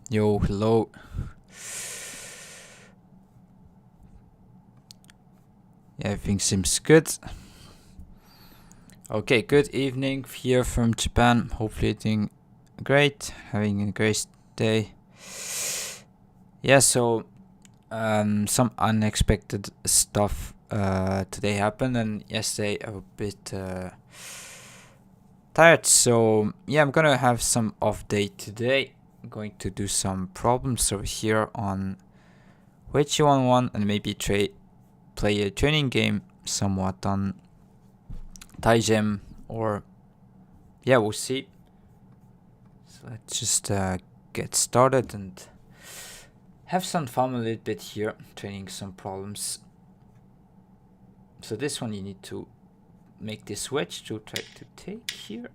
Yo, hello. Yeah, everything seems good. Okay, good evening here from Japan. Hopefully doing great, having a great day. Yeah, so some unexpected stuff today happened, and yesterday I was a bit tired. So yeah, I'm gonna have some off day today. I'm going to do some problems over here on weiqi 1 and maybe play a training game somewhat on Taijim, or yeah, we'll see. So let's just get started and have some fun a little bit here, training some problems. So this one you need to make this wedge to try to take here.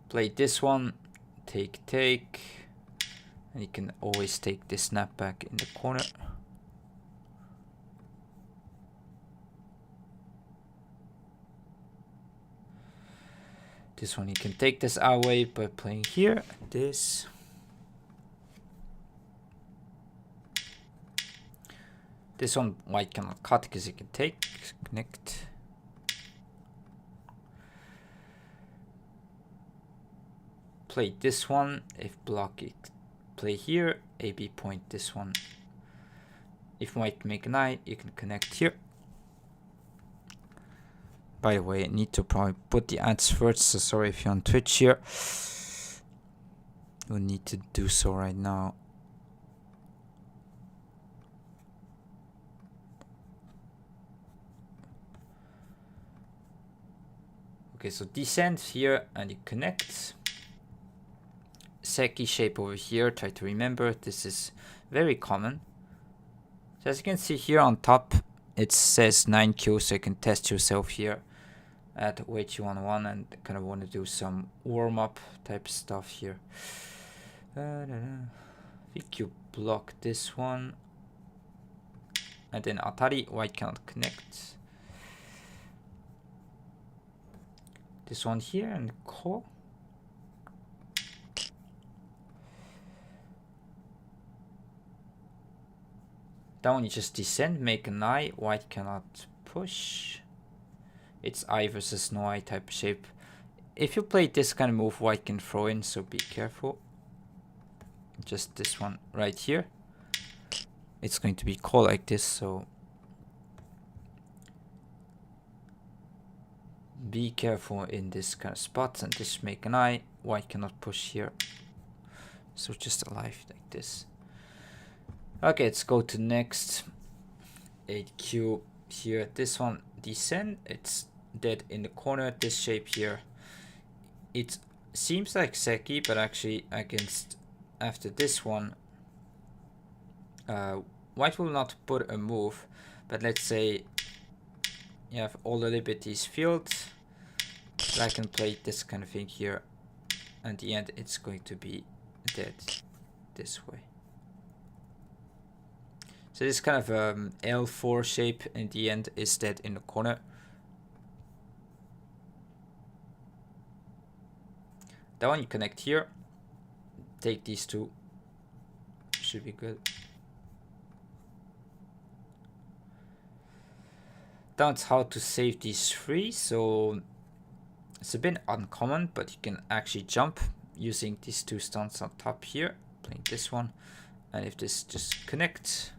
Play this one, take, and you can always take this snapback in the corner. This one you can take this away by playing here, this. This one white cannot cut because you can take, connect. Play this one, if block it, play here, AB point this one. If white make an eye, you can connect here. By the way, I need to probably put the ads first, so sorry if you're on Twitch here. You'll need to do so right now. Okay, so descend here and you connect. Seki shape over here, try to remember, this is very common. So as you can see here on top, it says 9Q, so you can test yourself here at weiqi 1 and kind of want to do some warm-up type stuff here. If you block this one, and then atari, white cannot connect. This one here and call. That one you just descend, make an eye, white cannot push. It's eye versus no eye type shape. If you play this kind of move, white can throw in, so be careful. Just this one right here. It's going to be call like this, so be careful in this kind of spots, and just make an eye, white cannot push here. So just alive like this. Okay, let's go to next. 8Q here. This one descend. It's dead in the corner. This shape here. It seems like Seki, but actually against after this one, white will not put a move. But let's say you have all the liberties filled. I can play this kind of thing here. And the end, it's going to be dead this way. So this kind of L4 shape in the end is dead in the corner. That one you connect here. Take these two. Should be good. That's how to save these three. So it's a bit uncommon, but you can actually jump using these two stones on top here. Playing this one. And if this just connects.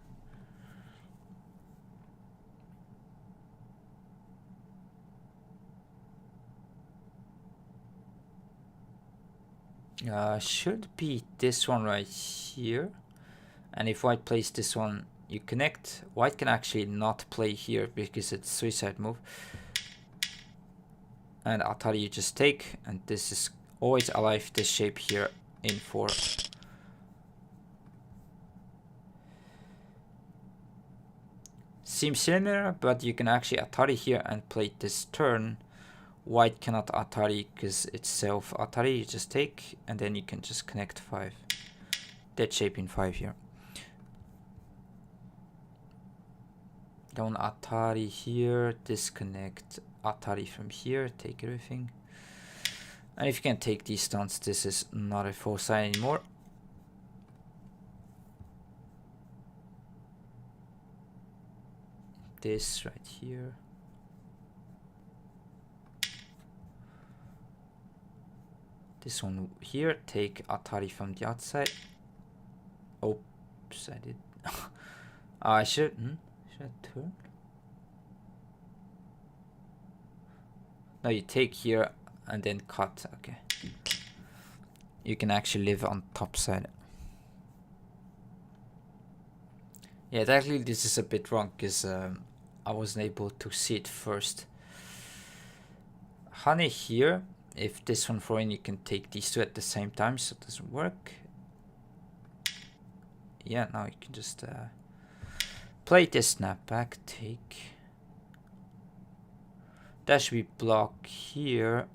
Should be this one right here. And if white plays this one, you connect. White can actually not play here because it's suicide move. And atari you just take, and this is always alive, this shape here in 4. Seems similar, but you can actually atari here and play this turn. White cannot atari because it's self atari, you just take, and then you can just connect 5. Dead shape in 5 here. Down atari here, disconnect Atari from here, take everything. And if you can take these stunts, this is not a full side anymore. This right here. This one here, take Atari from the outside. Oops, I did. I should turn? No, you take here and then cut. Okay. You can actually live on top side. Yeah, actually this is a bit wrong because I wasn't able to see it first. Honey here. If this one throw in, you can take these two at the same time, so it doesn't work. Yeah, now you can just play this snapback, take. That should be block here.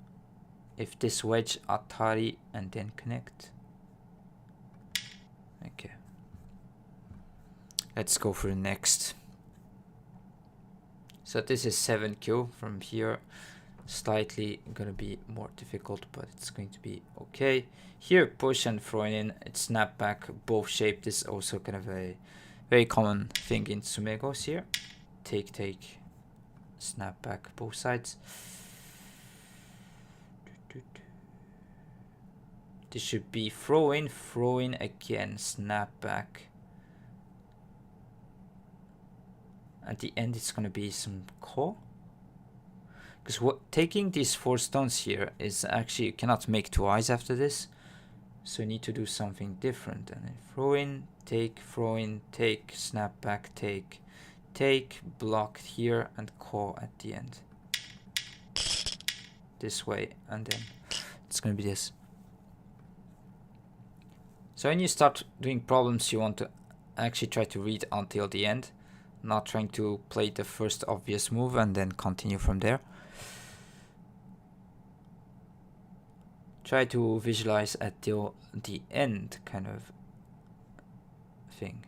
If this wedge Atari and then connect. Okay. Let's go for the next. So this is 7Q from here. Slightly gonna be more difficult, but it's going to be okay. Here, push and throwing in, it's snapback, both shape. This is also kind of a very common thing in Sumegos here. Take, take, snapback, both sides. This should be throw in again, snapback. At the end, it's gonna be some core. Because taking these 4 stones here is actually, you cannot make 2 eyes after this. So you need to do something different. And then throw in, take, snap back, take, block here, and core at the end. This way, and then it's going to be this. So when you start doing problems, you want to actually try to read until the end. Not trying to play the first obvious move and then continue from there. Try to visualize at the end kind of thing.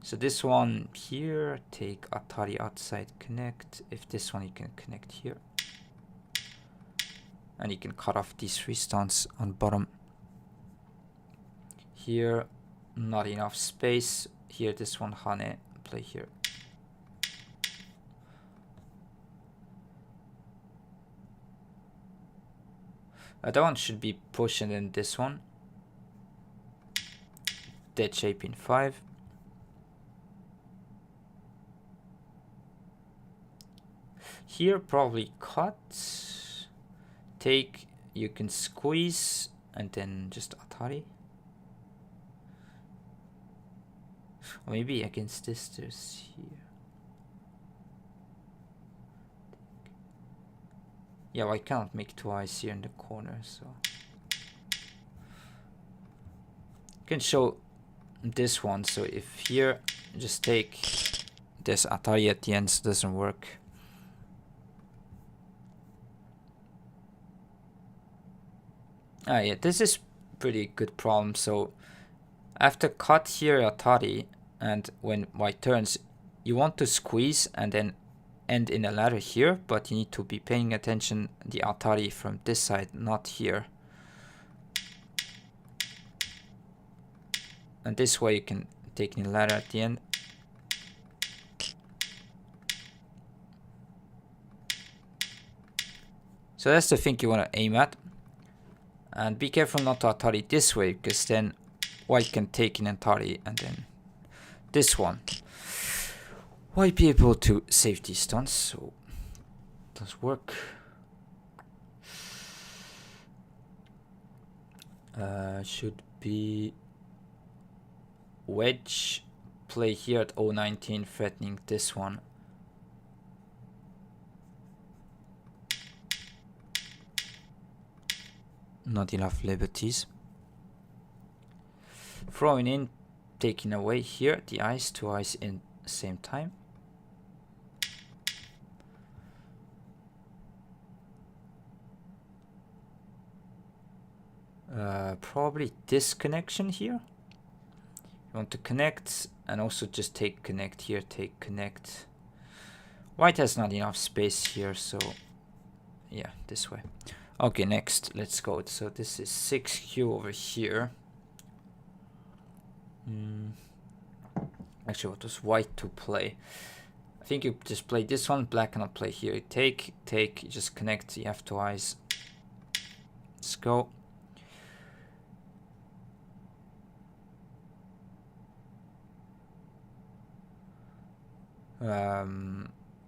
So this one here, take Atari outside, connect. If this one, you can connect here. And you can cut off these 3 stones on bottom. Here, not enough space. Here, this one, Hane, play here. That one should be pushed, and then this one. Dead shape in 5. Here probably cut. Take, you can squeeze, and then just Atari. Or maybe against this there's here. Yeah, well, I cannot make 2 eyes here in the corner, so you can show this one. So if here, just take this Atari at the end, so it doesn't work. Ah, yeah, this is pretty good problem. So after cut here Atari, and when white turns, you want to squeeze and then end in a ladder here, but you need to be paying attention the Atari from this side, not here. And this way you can take in a ladder at the end. So that's the thing you want to aim at. And be careful not to Atari this way, because then white can take in Atari, and then this one. White be able to save these stones, so it does work. Should be wedge, play here at 019, threatening this one. Not enough liberties. Throwing in, taking away here the eyes, 2 eyes in the same time. Probably this connection here. You want to connect and also just take connect here, take connect. White has not enough space here, so Yeah, this way. Okay, next, let's go. So this is 6q over here. Actually, what was white to play? I think you just play this one. Black cannot play here. You take, you just connect. You have two eyes. Let's go.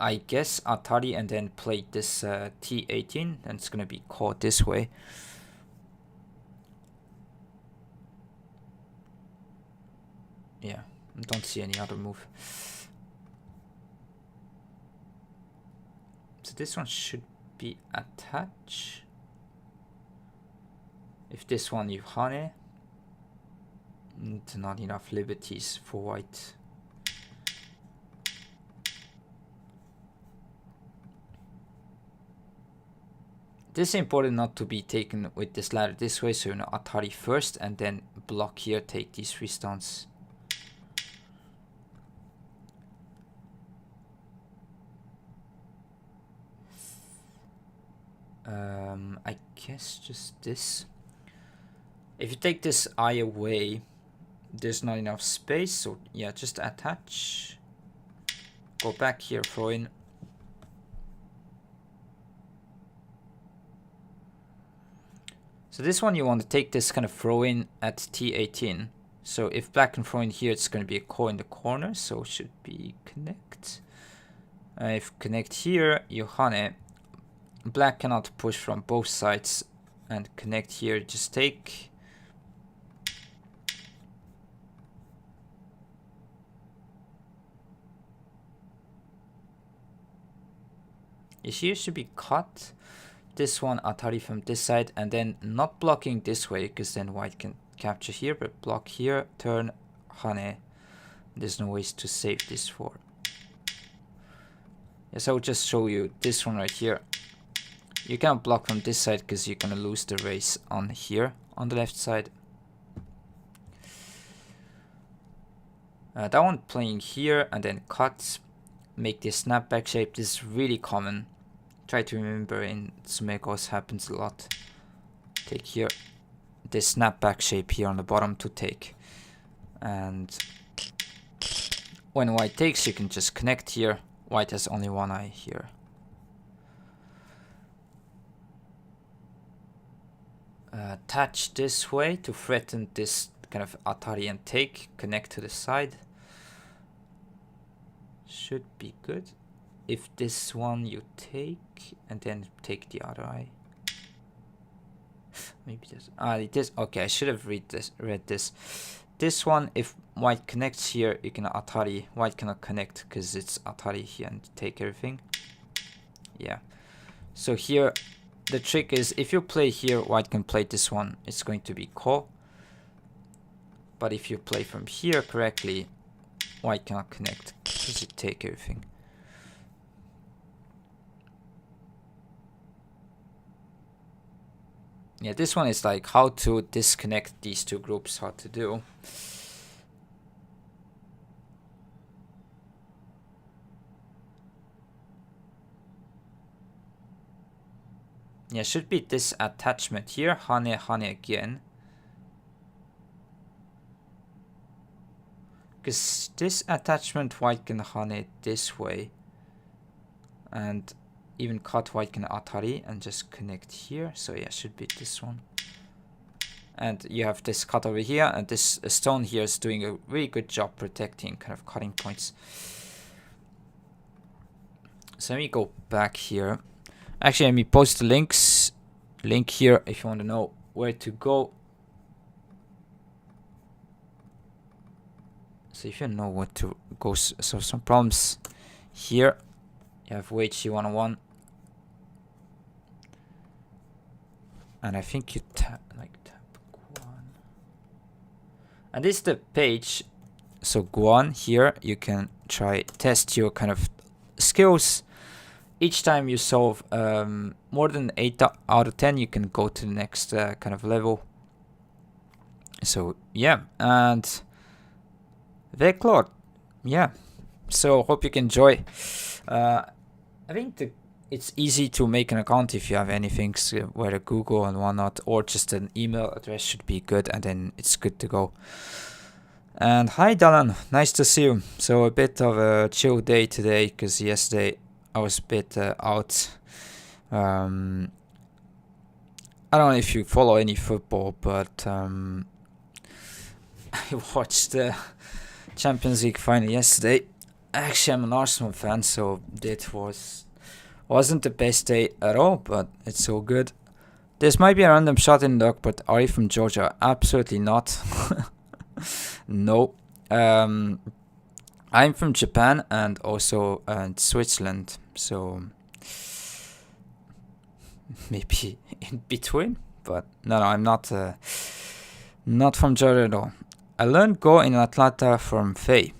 I guess Atari and then play this T18, and it's gonna be caught this way. Yeah, don't see any other move. So this one should be attach. If this one you hane, not enough liberties for white. This is important not to be taken with this ladder this way, so you know Atari first and then block here, take these 3 stones. I guess just this. If you take this eye away, there's not enough space, so yeah, just attach. Go back here, throw in. So this one you want to take this kind of throw in at T18. So if black can throw in here, it's going to be a core in the corner, so it should be connect. If connect here, you hane. Black cannot push from both sides and connect here, just take. Here should be cut. This one Atari from this side and then not blocking this way because then white can capture here, but block here, turn, hane. There's no ways to save this for. Yes, I will just show you this one right here. You can't block from this side because you're gonna lose the race on here on the left side. That one playing here and then cut, make this snapback shape. This is really common. Try to remember in Sumekos happens a lot. Take here this snapback shape here on the bottom to take. And when white takes, you can just connect here. White has only one eye here. Attach this way to threaten this kind of Atari and take. Connect to the side. Should be good. If this one you take and then take the other eye. Maybe this. It is okay. I should have read this. This one, if white connects here, you can Atari. White cannot connect because it's Atari here and take everything. Yeah. So here, the trick is if you play here, white can play this one. It's going to be ko. But if you play from here correctly, white cannot connect because you take everything. Yeah, this one is like how to disconnect these two groups, how to do. Yeah, should be this attachment here, hane again. Because this attachment white can hane this way. And even cut white can Atari and just connect here. So yeah, should be this one. And you have this cut over here, and this stone here is doing a really good job protecting kind of cutting points. So let me go back here. Actually, let me post the link here if you want to know where to go. So if you know what to go, so some problems here. You have weiqi 101. And I think you tap Guan. And this is the page. So Guan here, you can try test your kind of skills. Each time you solve more than 8 out of 10, you can go to the next kind of level. So yeah, and Veclord, yeah. So hope you can enjoy. I think it's easy to make an account if you have anything where a Google and whatnot, or just an email address should be good, and then it's good to go. And hi Dalan, nice to see you. So a bit of a chill day today, because yesterday I was a bit out. I don't know if you follow any football, but I watched the Champions League final yesterday. Actually, I'm an Arsenal fan, so it wasn't the best day at all, but it's all good. This might be a random shot in the dark, but are you from Georgia? Absolutely not. No. I'm from Japan and also Switzerland, so maybe in between, but no, I'm not from Georgia at all. I learned Go in Atlanta from Faye.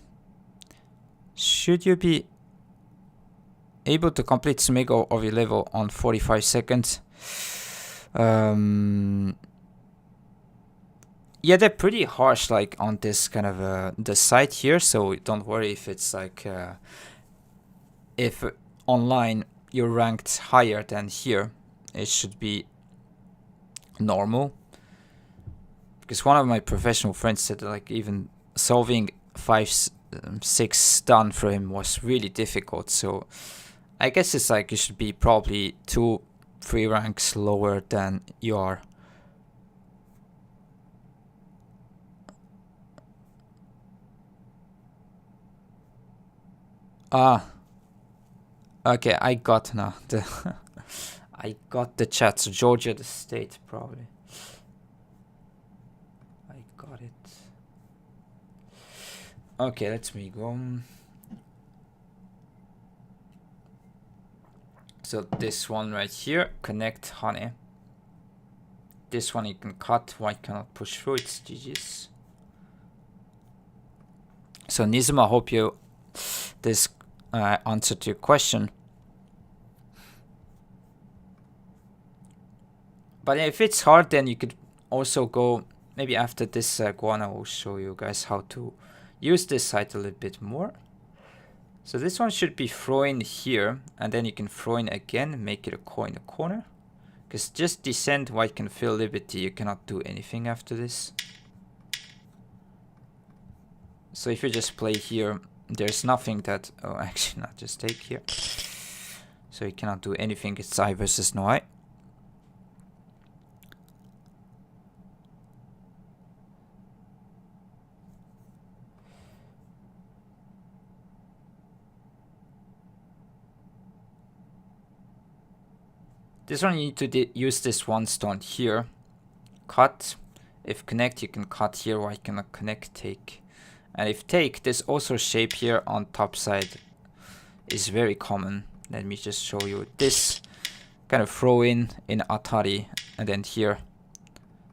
Should you be able to complete Sumego of your level on 45 seconds? Yeah, they're pretty harsh, like on this kind of the site here, so don't worry if it's like if online you're ranked higher than here, it should be normal. Because one of my professional friends said like even solving 5-6 stun for him was really difficult, so I guess it's like you should be probably 2-3 ranks lower than you are. Okay, I got now the I got the chat. So Georgia, the state, probably. I got it. Okay, let me go. So this one right here, connect honey. This one you can cut. Why cannot push through? It's GG's. So Nizma, hope you this answered your question. But if it's hard, then you could also go, maybe after this Guana will show you guys how to use this site a little bit more. So this one should be throwing here, and then you can throw in again, make it a coin in the corner. Because just descend white can fill Liberty, you cannot do anything after this. So if you just play here, there's nothing that, oh actually not, just take here. So you cannot do anything, it's I versus no I. This one you need to use this one stone here. Cut. If connect, you can cut here. Why cannot connect, take. And if take, this also shape here on top side is very common. Let me just show you this. Kind of throw in Atari and then here.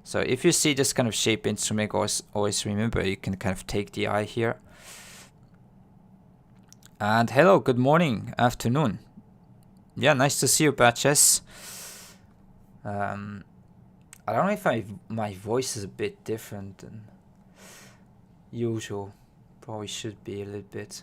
So if you see this kind of shape in Sumego, always remember you can kind of take the eye here. And hello, good morning, afternoon. Yeah, nice to see you, Batches. I don't know if my voice is a bit different than usual. Probably should be a little bit.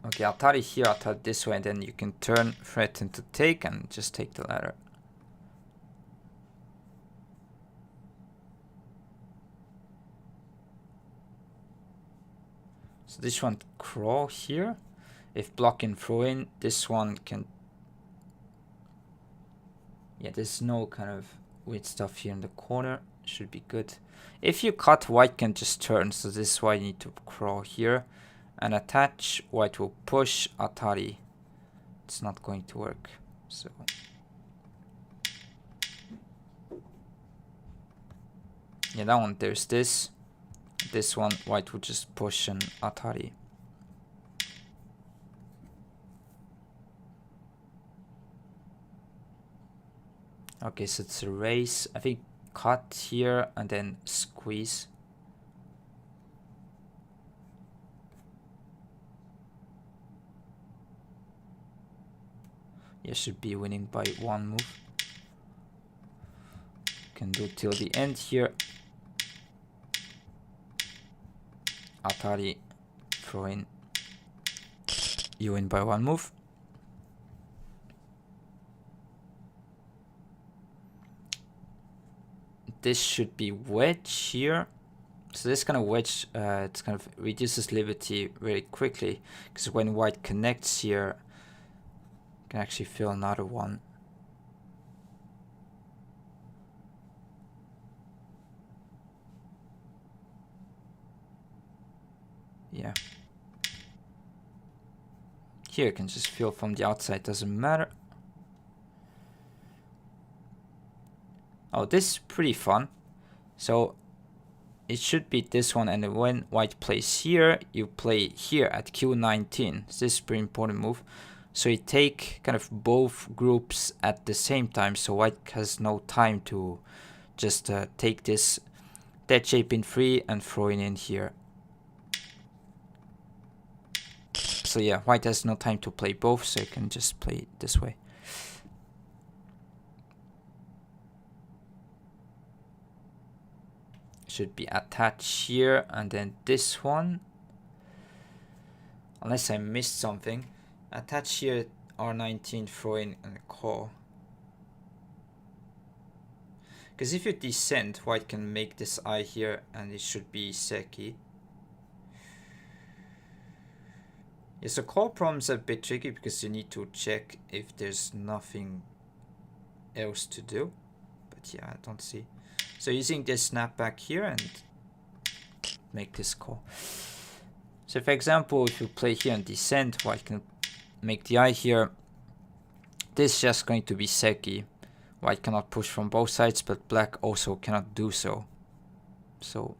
Okay, Atari here, Atari this way, and then you can turn, threaten to take, and just take the ladder. So this one crawl here. If block and throw in, this one can. Yeah, there's no kind of weird stuff here in the corner. Should be good. If you cut, white can just turn. So this is why you need to crawl here and attach. White will push Atari. It's not going to work. So. Yeah, that one, there's this. This one, white will just push an Atari. Okay, so it's a race. I think cut here and then squeeze. You should be winning by one move. Can do till the end here. Atari throw in. You win by 1 move. This should be wedge here. So this kind of wedge, it kind of reduces liberty very quickly, because when white connects here, you can actually fill another one. Yeah. Here you can just fill from the outside, doesn't matter. Oh, this is pretty fun. So it should be this one, and when white plays here, you play here at Q19. So this is a pretty important move. So you take kind of both groups at the same time, so white has no time to just take this dead shape in 3 and throw it in here. So yeah, white has no time to play both, so you can just play it this way. Should be attached here, and then this one, unless I missed something, attach here R19, throw in and call. Because if you descend, white can make this eye here, and it should be Seki. Yeah, so call problems are a bit tricky because you need to check if there's nothing else to do. But yeah, I don't see. So using this snapback here and make this call. So for example, if you play here and descend, white can make the eye here. This is just going to be Seki. White cannot push from both sides, but black also cannot do so. So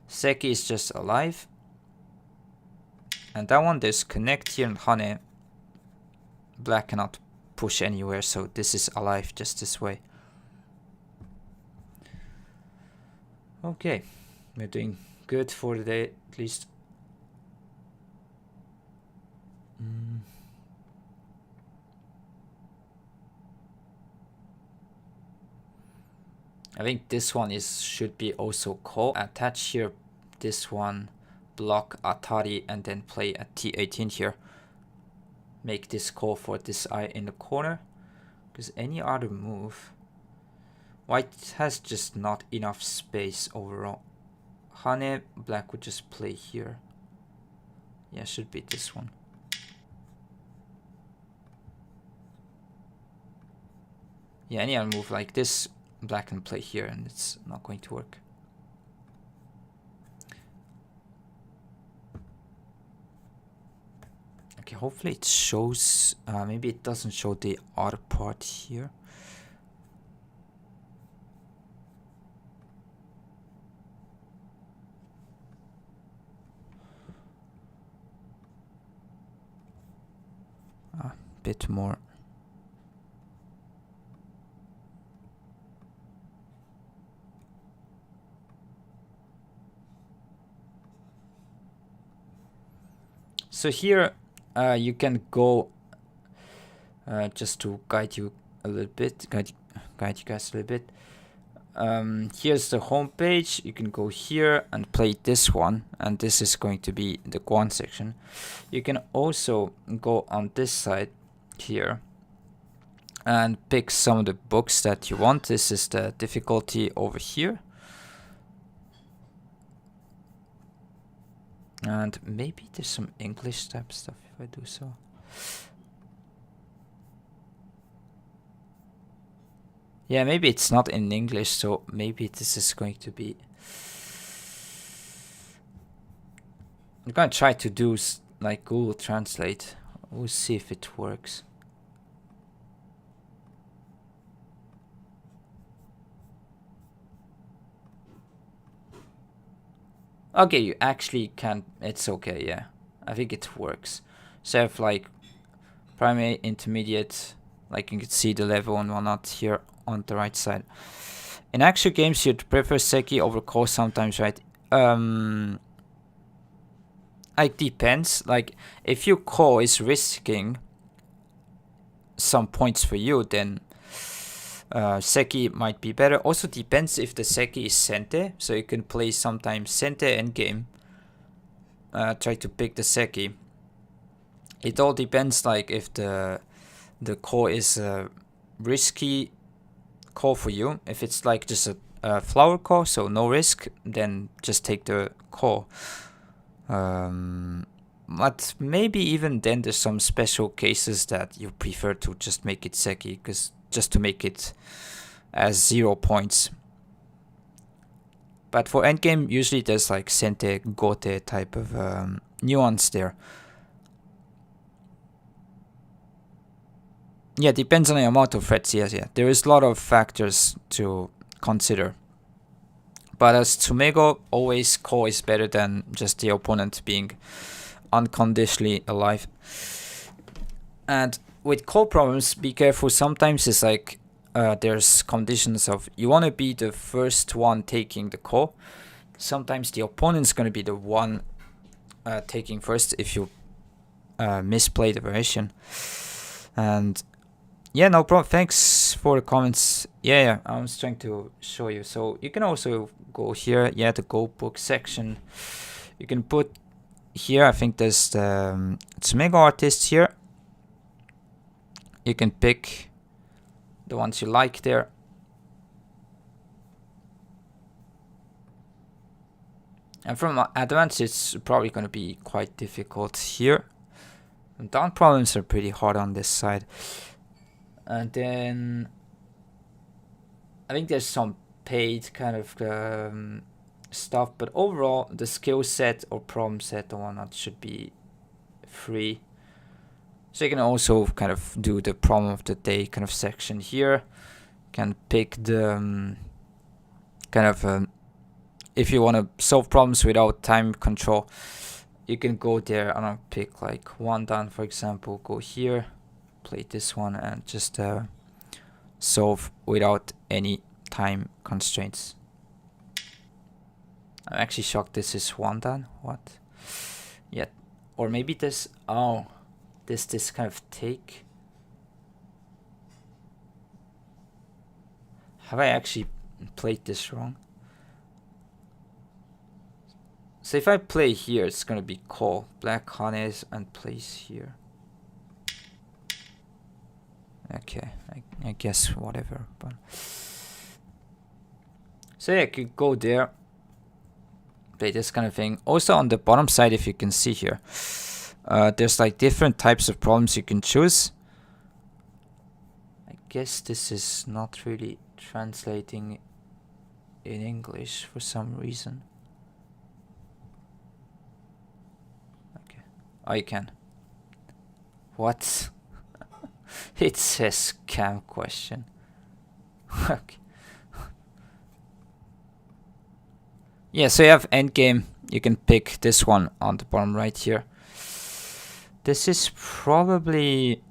Seki is just alive. And that one, there's connect here and Hane. Black cannot push anywhere, so this is alive just this way. Okay, we're doing good for the day, at least. I think this one should be also call. Attach here this one, block Atari, and then play a T18 here. Make this call for this eye in the corner, because any other move, white has just not enough space overall. Hane, black would just play here. Yeah, should be this one. Yeah, any other move like this, black can play here, and it's not going to work. Okay, hopefully it shows, maybe it doesn't show the other part here. A bit more. So here you can go, just to guide you a little bit, guide you guys a little bit. Here's the home page. You can go here and play this one, and this is going to be the Guan section. You can also go on this side here and pick some of the books that you want. This is the difficulty over here. And maybe there's some English type stuff if I do so. Yeah, maybe it's not in English, so maybe this is going to be... I'm gonna try to do like Google Translate. We'll see if it works. Okay, you actually can, it's okay, yeah. I think it works. So if like primary, intermediate, like you can see the level and whatnot here on the right side. In actual games, you'd prefer Seki over call sometimes, right? It depends. Like if you call is risking some points for you, then Seki might be better. Also depends if the Seki is Sente, so you can play sometimes Sente endgame. Try to pick the Seki. It all depends, like if the call is a risky call for you. If it's like just a flower call, so no risk, then just take the call. But maybe even then there's some special cases that you prefer to just make it seki, because just to make it as 0 points. But for endgame, usually there's like sente, gote type of nuance there. Yeah, depends on the amount of threats. Yes, yeah. There is a lot of factors to consider. But as Tsumego, always call is better than just the opponent being unconditionally alive. And with call problems, be careful. Sometimes it's like there's conditions of you want to be the first one taking the call. Sometimes the opponent's going to be the one taking first if you misplay the variation. And yeah, no problem. Thanks for the comments. Yeah, I was trying to show you. So you can also go here. Yeah, the Go Book section. You can put here, I think there's the Tsumego artists here. You can pick the ones you like there. And from advanced, it's probably going to be quite difficult here. And down problems are pretty hard on this side. And then I think there's some paid kind of stuff, but overall the skill set or problem set or whatnot should be free. So you can also kind of do the problem of the day kind of section here. You can pick the kind of if you want to solve problems without time control, you can go there and pick like one down, for example, go here, play this one, and just solve without any time constraints. I'm actually shocked this is one down. What? Yeah, or maybe this. Oh, this kind of take. Have I actually played this wrong? So if I play here, it's gonna be call black hanes and place here. Okay, I guess whatever. But so yeah, I could go there, play this kind of thing. Also on the bottom side, if you can see here, there's like different types of problems you can choose. I guess this is not really translating in English for some reason. Okay, oh, you can. What? It says scam question. Okay. Yeah, so you have endgame. You can pick this one on the bottom right here. This is probably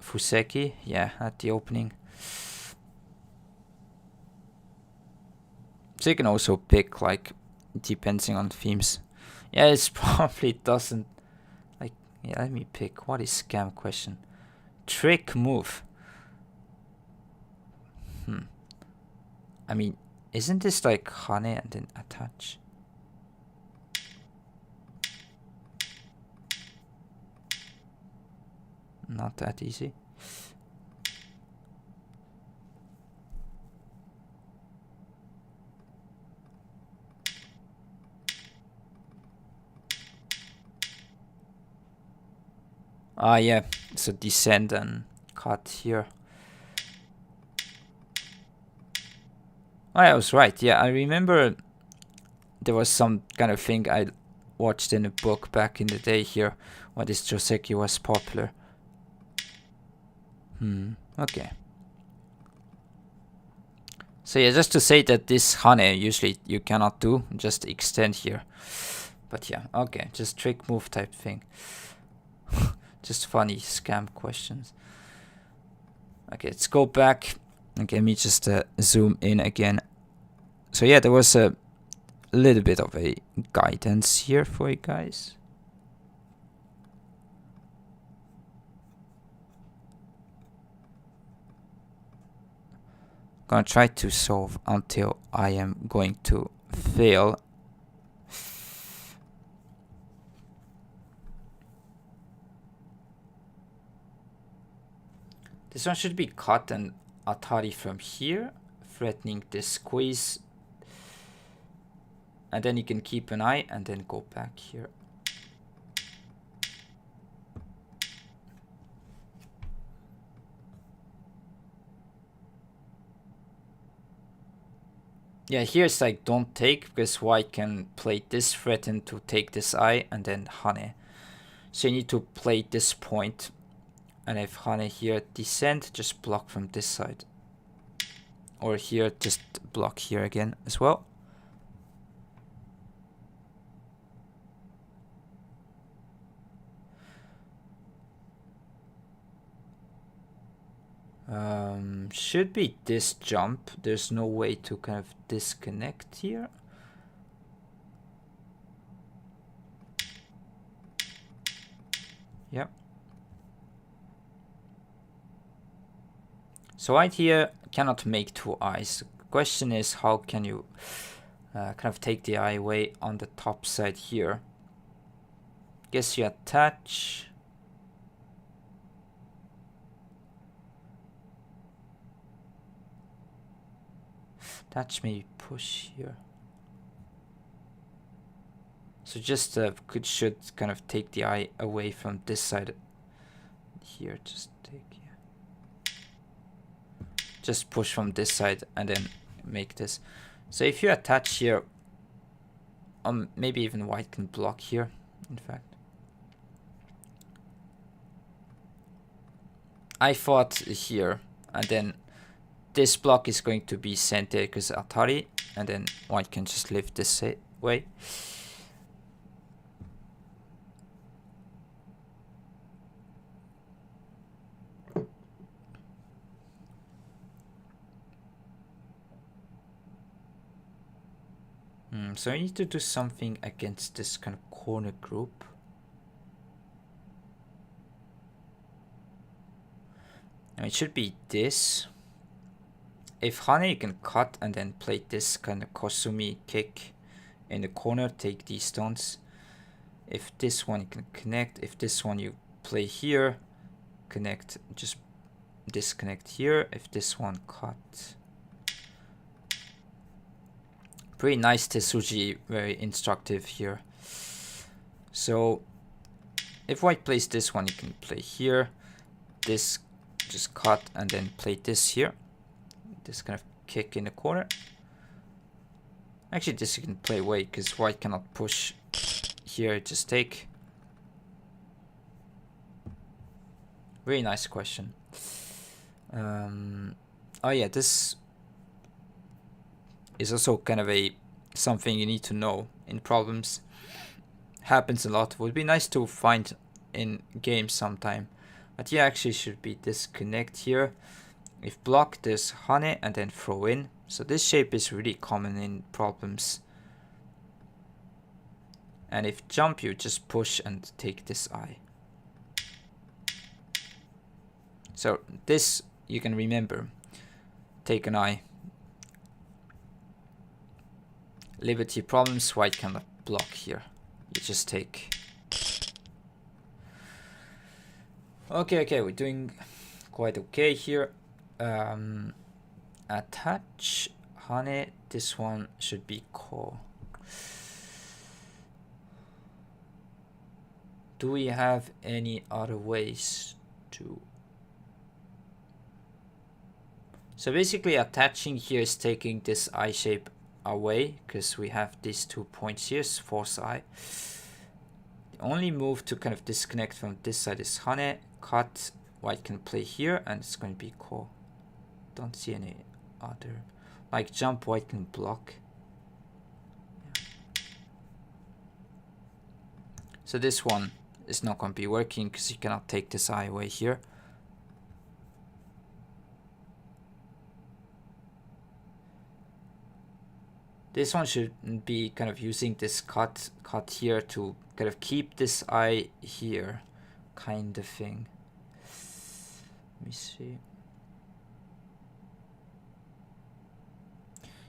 Fuseki. Yeah, at the opening. So you can also pick, like, depending on themes. Yeah, it's probably doesn't. Like, yeah, let me pick. What is scam question? Trick move. I mean, isn't this like hane and then attach? Not that easy. Ah, yeah, so descend and cut here. I was right. Yeah, I remember there was some kind of thing I watched in a book back in the day here when this Joseki was popular. Okay. So yeah, just to say that this hane usually you cannot do, just extend here. But yeah, okay, just trick move type thing. Just funny scam questions. Okay, let's go back. Okay, let me just zoom in again. So yeah, there was a little bit of a guidance here for you guys. Gonna try to solve until I am going to fail. This one should be cut and atari from here, threatening this squeeze. And then you can keep an eye and then go back here. Yeah, here it's like don't take, because white can play this threaten to take this eye and then hane. So you need to play this point. And if hane here descend, just block from this side. Or here, just block here again as well. Should be this jump. There's no way to kind of disconnect here. Yep. So white here cannot make two eyes. The question is, how can you kind of take the eye away on the top side here? Guess you attach. Attach, maybe push here. So just should kind of take the eye away from this side here. Just take, yeah. Just push from this side and then make this. So if you attach here, maybe even white can block here, in fact. I thought here, and then this block is going to be sent there because atari, and then white can just live this way. So I need to do something against this kind of corner group. And it should be this. If hane, you can cut and then play this kind of kosumi kick in the corner, take these stones. If this one you can connect, if this one you play here, connect, just disconnect here. If this one cut. Pretty nice Tetsuji, very instructive here. So if white plays this one, you can play here. This just cut and then play this here. This kind of kick in the corner. Actually, this you can play away because white cannot push here. Just take. Very nice question. Oh yeah, this is also kind of something you need to know in problems. Happens a lot. Would be nice to find in games sometime. But yeah, actually should be disconnect here. If block, there's hane and then throw in. So this shape is really common in problems. And if jump, you just push and take this eye. So this you can remember. Take an eye. Liberty problems, white cannot block here. You just take. Okay, we're doing quite okay here. Attach, hane, this one should be ko. Do we have any other ways to? So basically attaching here is taking this eye shape away because we have these 2 points here, force eye. The only move to kind of disconnect from this side is hane, cut, white can play here and it's going to be ko. Don't see any other. Like jump, white can block. Yeah. So this one is not going to be working because you cannot take this eye away here. This one should be kind of using this cut here to kind of keep this eye here, kind of thing. Let me see.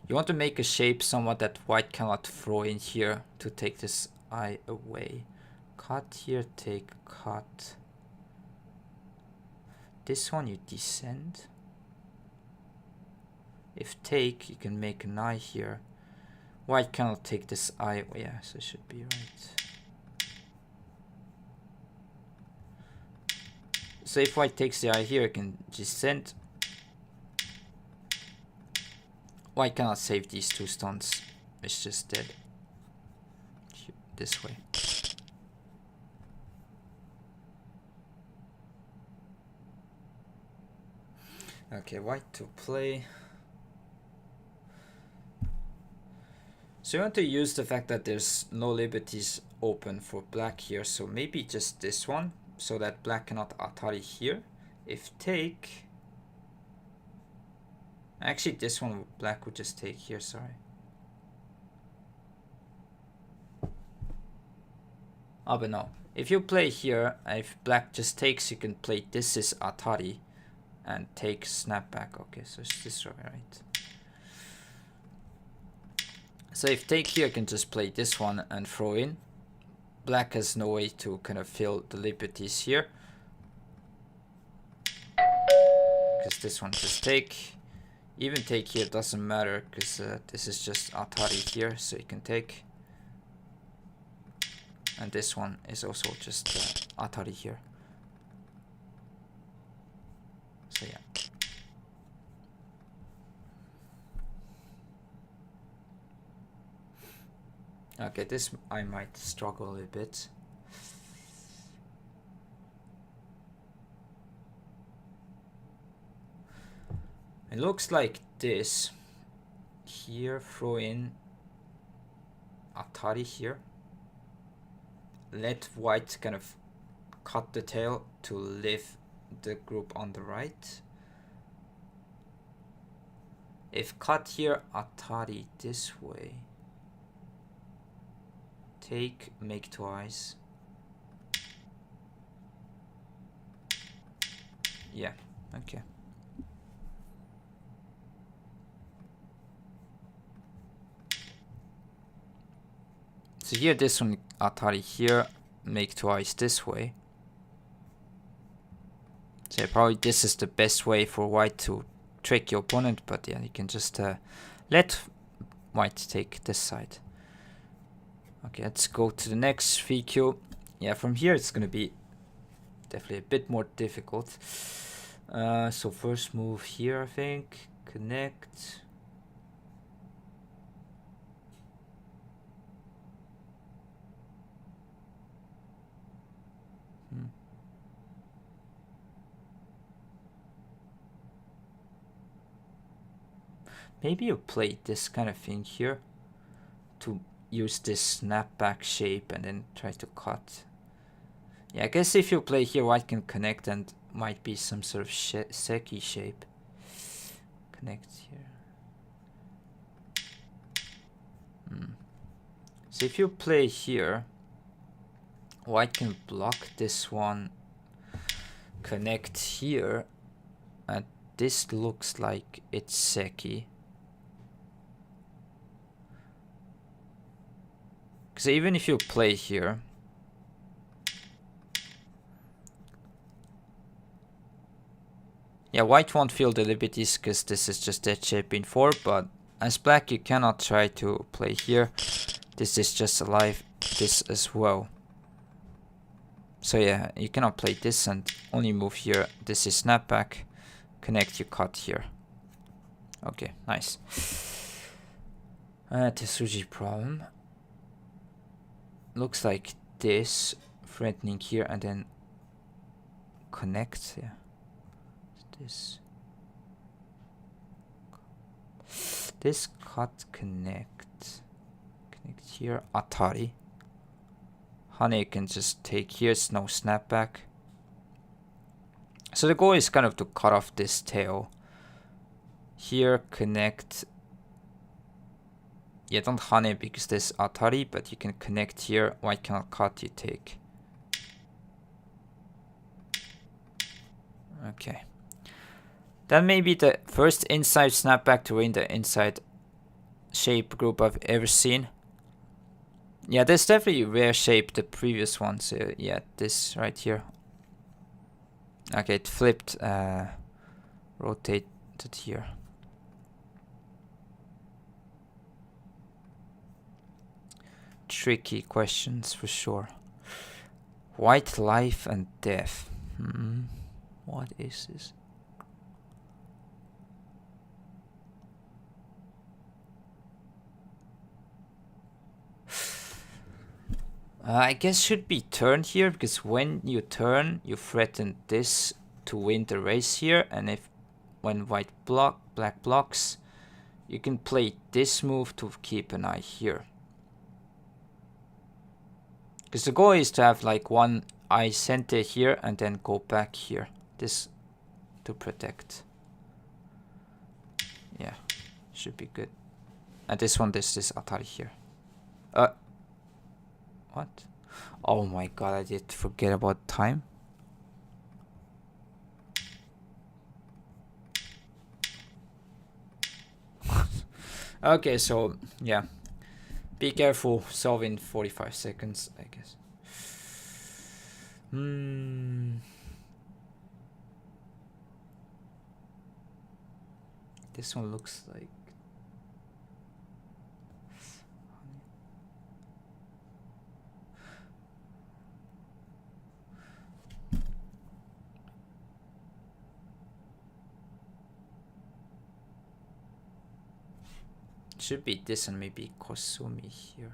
You want to make a shape somewhat that white cannot throw in here to take this eye away. Cut here, take, cut. this one you descend. If take, you can make an eye here. White cannot take this eye. Oh, yeah, so it should be right. So if white takes the eye here, you can descend. White cannot save these two stones. It's just dead. This way. Okay, white to play. So you want to use the fact that there's no liberties open for black here, so maybe just this one, so that black cannot Atari here. If take... Actually, this one black would just take here, sorry. Oh, but no. If you play here, if black just takes, you can play this is Atari and take snapback. Okay, so it's this right. So if take here, you can just play this one and throw in. Black has no way to kind of fill the liberties here. Because this one just take. Even take here doesn't matter because this is just Atari here, so you can take. And this one is also just Atari here. So yeah. Okay, this I might struggle a little bit. It looks like this. Here, throw in Atari here. Let white kind of cut the tail to leave the group on the right. If cut here, Atari this way. Take, make twice. Yeah, okay. So here, this one, Atari here, make twice this way. So probably this is the best way for white to trick your opponent, but yeah, you can just let white take this side. Okay, let's go to the next VQ. Yeah, from here it's gonna be definitely a bit more difficult. So first move here, I think. Connect. Maybe you play this kind of thing here to use this snapback shape and then try to cut. Yeah, I guess if you play here, white can connect and might be some sort of seki shape. Connect here. So if you play here, white can block this one, connect here, and this looks like it's seki. So even if you play here, yeah, white won't feel the liberties because this is just dead shape in 4, but as black you cannot try to play here. This is just alive, this as well. So yeah, you cannot play this and only move here. This is snapback, connect, you cut here. Okay, nice. Tsuji problem. Looks like this, threatening here and then connect, yeah. This cut, connect here, Atari. Hane can just take here, it's no snapback. So the goal is kind of to cut off this tail. Here, connect. Yeah, don't Hane because there's Atari, but you can connect here. White cannot cut, you take. Okay. That may be the first inside snapback to win the inside shape group I've ever seen. Yeah, there's definitely rare shape, the previous one. So yeah, this right here. Okay, it flipped, rotated here. Tricky questions for sure. White life and death. What is this? I guess should be turn here, because when you turn, you threaten this to win the race here, and if when black blocks, you can play this move to keep an eye here. Because the goal is to have like one eye center here and then go back here. This to protect. Yeah, should be good. And this one, this Atari here. What? Oh my god, I did forget about time. Okay, so yeah. Be careful, solve in 45 seconds, I guess. This one looks like... Should be this and maybe Kosumi here.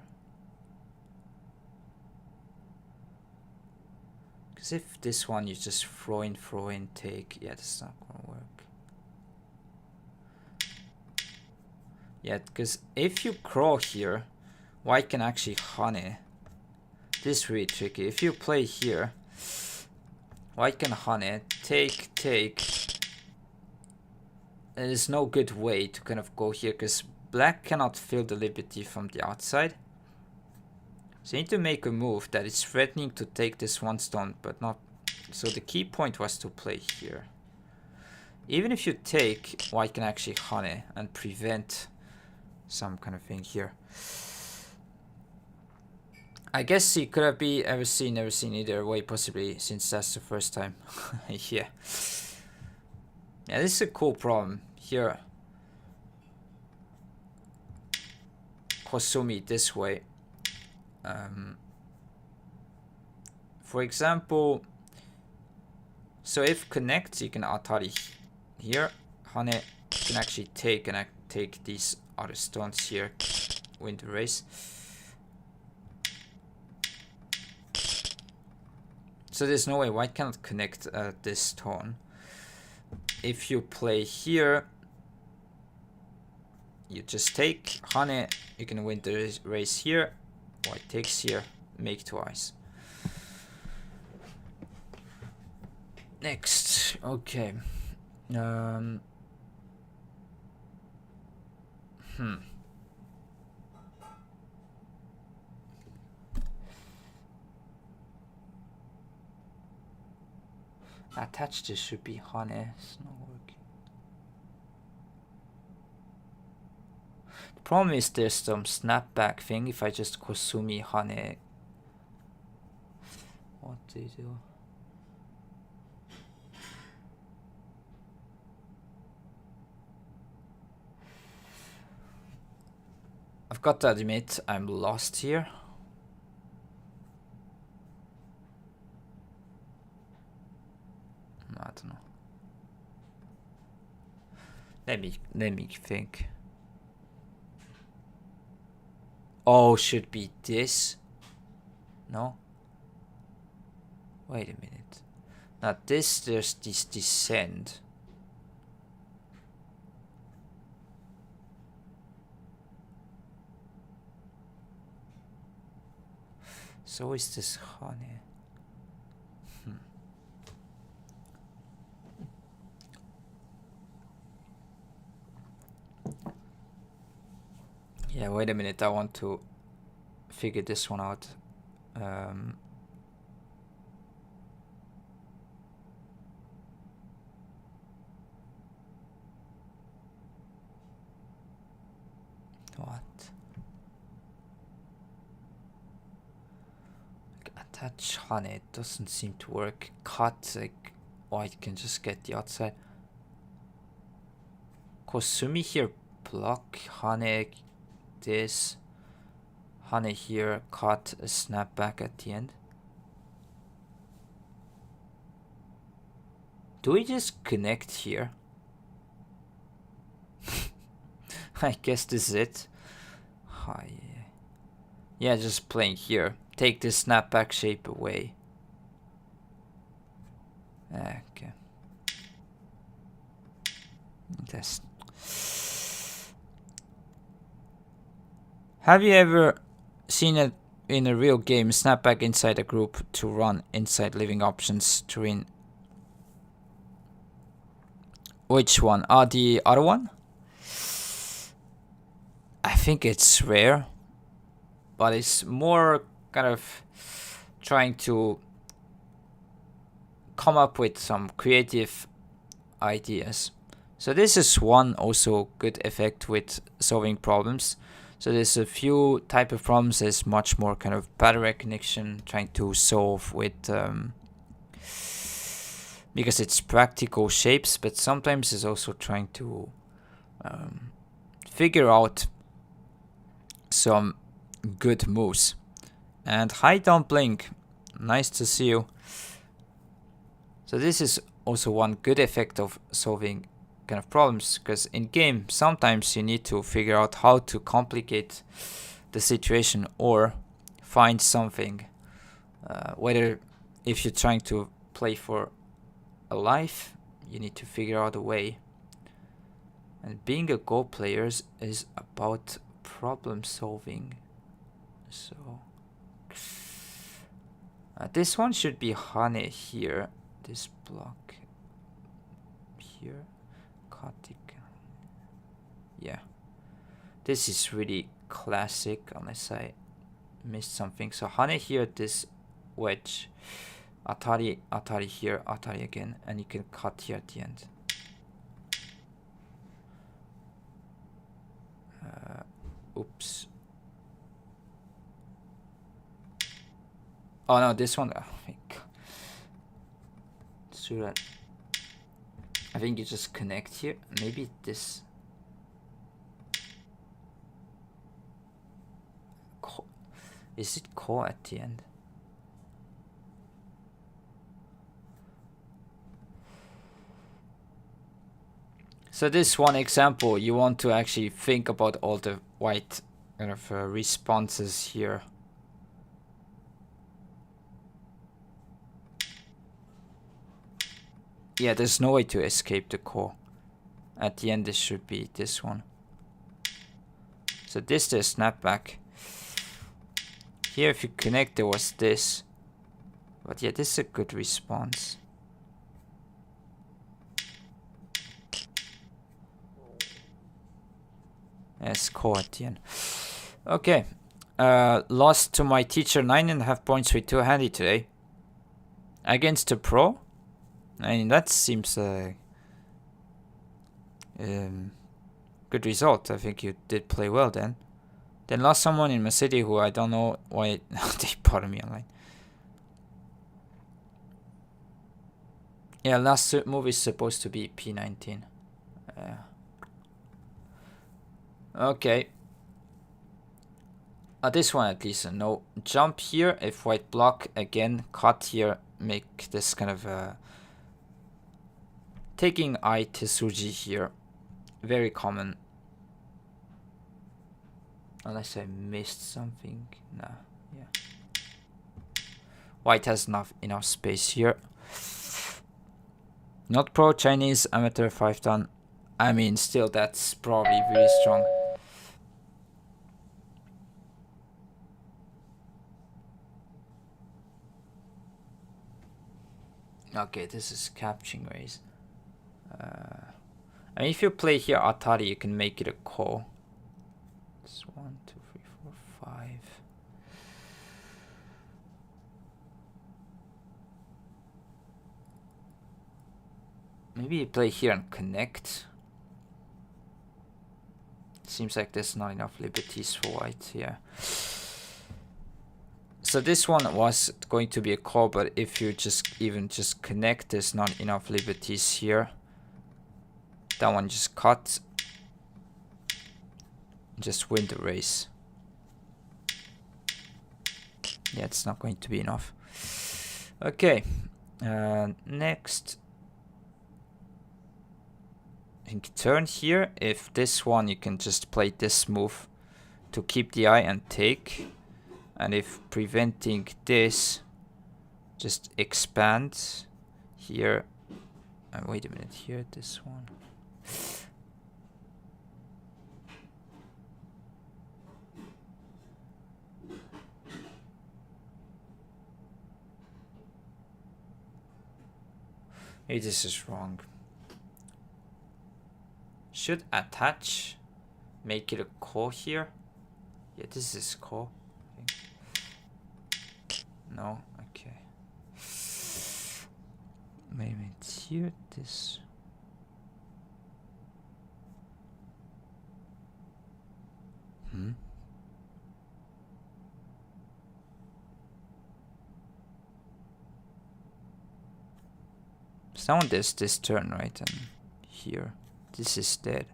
Because if this one you just throw in, take, yeah, that's not gonna work. Yeah, because if you crawl here, white can actually honey. This is really tricky. If you play here, white can honey, take. There's no good way to kind of go here, because black cannot feel the liberty from the outside. So you need to make a move that is threatening to take this one stone, but not... So the key point was to play here. Even if you take, white can actually honey and prevent some kind of thing here. I guess he could have been never seen either way, possibly, since that's the first time. Yeah. Yeah, this is a cool problem. Here, Kosumi this way. For example, so if connect, you can Atari here. Hane can actually take, and I take these other stones here, win the race. So there's no way white cannot connect this stone. If you play here, you just take Hane, you can win the race here. White takes here, make twice. Next, okay. Attached, this should be Hane. It's not working. The problem is there's some snapback thing. If I just Kosumi Hane, what do you do? I've got to admit, I'm lost here. I don't know. Let me think. Oh, should be this? No? Wait a minute. Now this, there's this descent. So is this Hane? Yeah, wait a minute, I want to figure this one out. What? Attach Hane, it doesn't seem to work. Cut, like, white can just get the outside. Kosumi here block, Hane this, Hane here caught a snap back at the end. Do we just connect here? I guess this is it. Yeah, just playing here. Take this snapback shape away. Okay. Test. Have you ever seen it in a real game, snapback inside a group to run inside living options to win? Which one? The other one? I think it's rare, but it's more kind of trying to come up with some creative ideas. So this is one also good effect with solving problems. So there's a few type of problems. There's much more kind of pattern recognition, trying to solve with because it's practical shapes, but sometimes it's also trying to figure out some good moves. And hi, don't blink. Nice to see you. So this is also one good effect of solving kind of problems, because in game sometimes you need to figure out how to complicate the situation or find something, whether if you're trying to play for a life, you need to figure out a way. And being a Go player is about problem solving. So this one should be Hane here, this block here. Yeah, this is really classic unless I missed something. So Hane here, this wedge, Atari, Atari here, Atari again, and you can cut here at the end. Oops. Oh no, this one. Oh my God. So that I think you just connect here. Maybe this. Is it ko at the end? So this one example, you want to actually think about all the white kind of responses here. Yeah, there's no way to escape the ko. At the end, this should be this one. So this is snapback. Here, if you connect, there was this. But yeah, this is a good response. Yes, ko at the end. Okay. Lost to my teacher 9.5 points with two handy today. Against a pro? I mean, that seems good result. I think you did play well then. Then lost someone in my city who I don't know why they bought me online. Yeah, last move is supposed to be P19. Okay. This one at least, no jump here. If white block again, cut here, make this kind of taking I to Suji here. Very common. Unless I missed something. Nah, yeah. White has enough space here. Not pro Chinese, amateur 5-ton. I mean, still that's probably really strong. Okay, this is capturing raise. I mean, if you play here Atari, you can make it a ko. It's 1, 2, 3, 4, 5. Maybe you play here and connect. Seems like there's not enough liberties for white here. So this one was going to be a call, but if you just connect, there's not enough liberties here. That one just cut. Just win the race. Yeah, it's not going to be enough. Okay, next. I think turn here. If this one, you can just play this move to keep the eye and take. And if preventing this, just expand here. Wait a minute, here, this one. Hey, this is wrong. Should attach, make it a core here. Yeah, this is core. No, okay. Maybe it's here, this. Someone does this turn, right? And here, this is dead.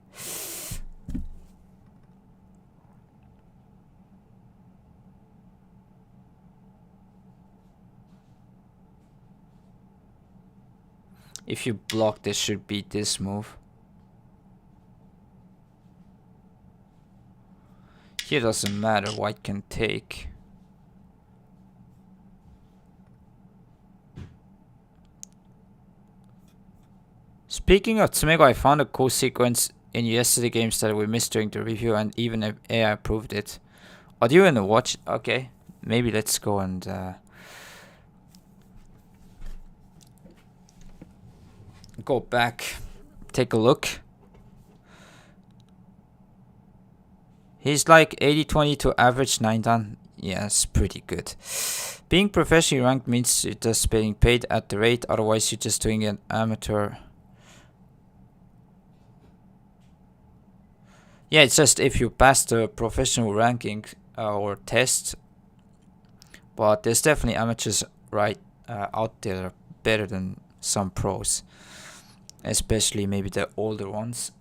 If you block, this should be this move. Here doesn't matter, white can take. Speaking of Tsumego, I found a cool sequence in yesterday games that we missed during the review, and even AI approved it. Oh, do you want to watch? Okay, maybe let's go and go back, take a look. He's like 80-20 to average 9 down. Yeah, it's pretty good. Being professionally ranked means you're just being paid at the rate, otherwise you're just doing an amateur. Yeah, it's just if you pass the professional ranking or test. But there's definitely amateurs right out there better than some pros. Especially maybe the older ones.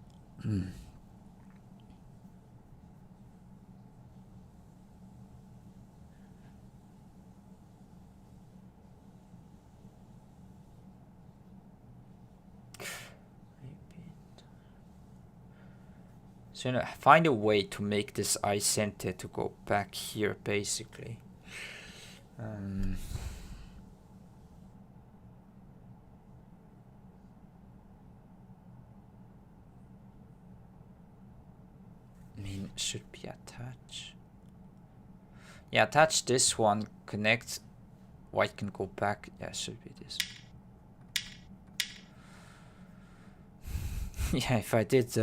So find a way to make this eye center to go back here, basically. I mean, should be attached. Yeah, attach this one, connect. White can go back. Yeah, should be this. Yeah, if I did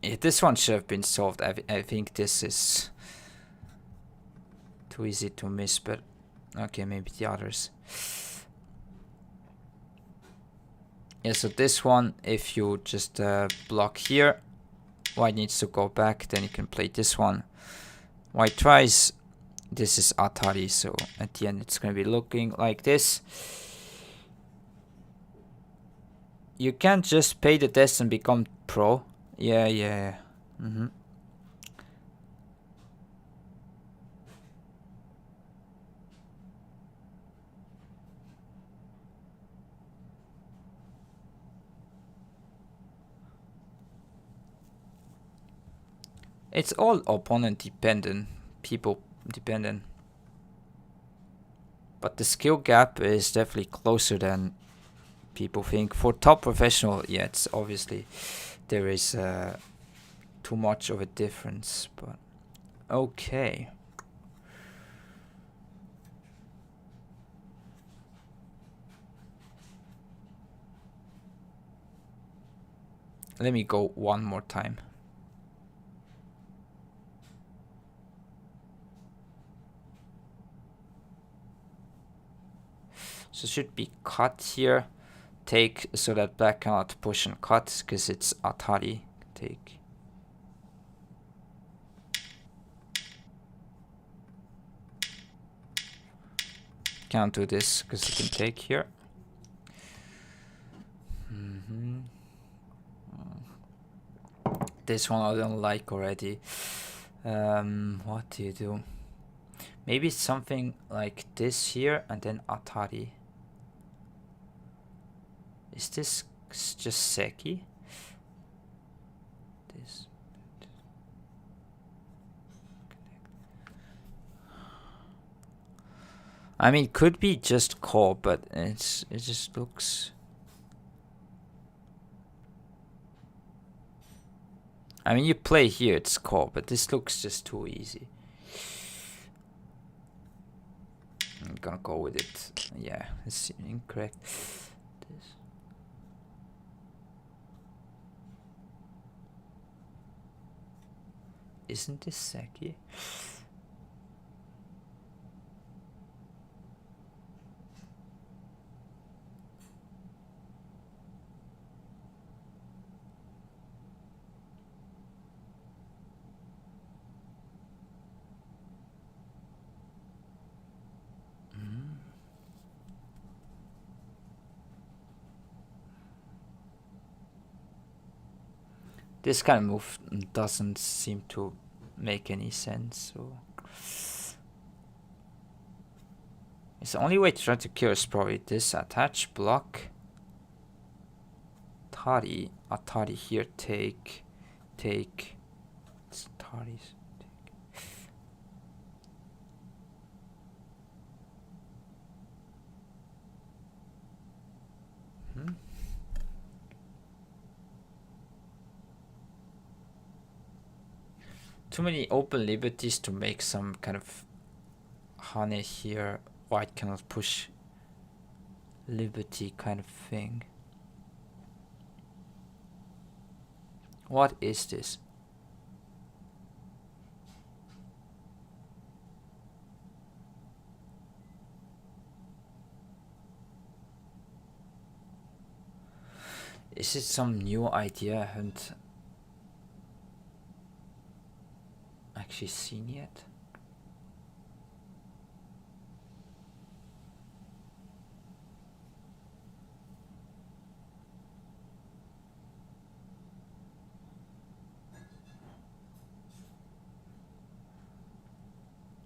yeah, this one should have been solved. I think this is too easy to miss, but okay, maybe the others. Yeah, so this one, if you just block here, white needs to go back, then you can play this one. White tries, this is Atari, so at the end it's going to be looking like this. You can't just pay the test and become pro. Yeah. It's all opponent dependent, people dependent. But the skill gap is definitely closer than people think. For top professional, yeah, it's obviously there is too much of a difference, but okay. Let me go one more time. So it should be cut here. Take so that black cannot push and cut because it's Atari. Take. Can't do this because you can take here. This one I don't like already. What do you do? Maybe something like this here and then Atari. Is this just Seki? This. I mean, could be just core, but it just looks. I mean, you play here, it's core, but this looks just too easy. I'm gonna go with it. Yeah, it's incorrect. This. Isn't this Seki? This kind of move doesn't seem to make any sense. So it's the only way to try to kill is probably this. Attach, block. Atari here, take. It's Atari's. Too many open liberties to make some kind of honey here. White cannot push liberty kind of thing. What is this? Is it some new idea I haven't actually seen yet?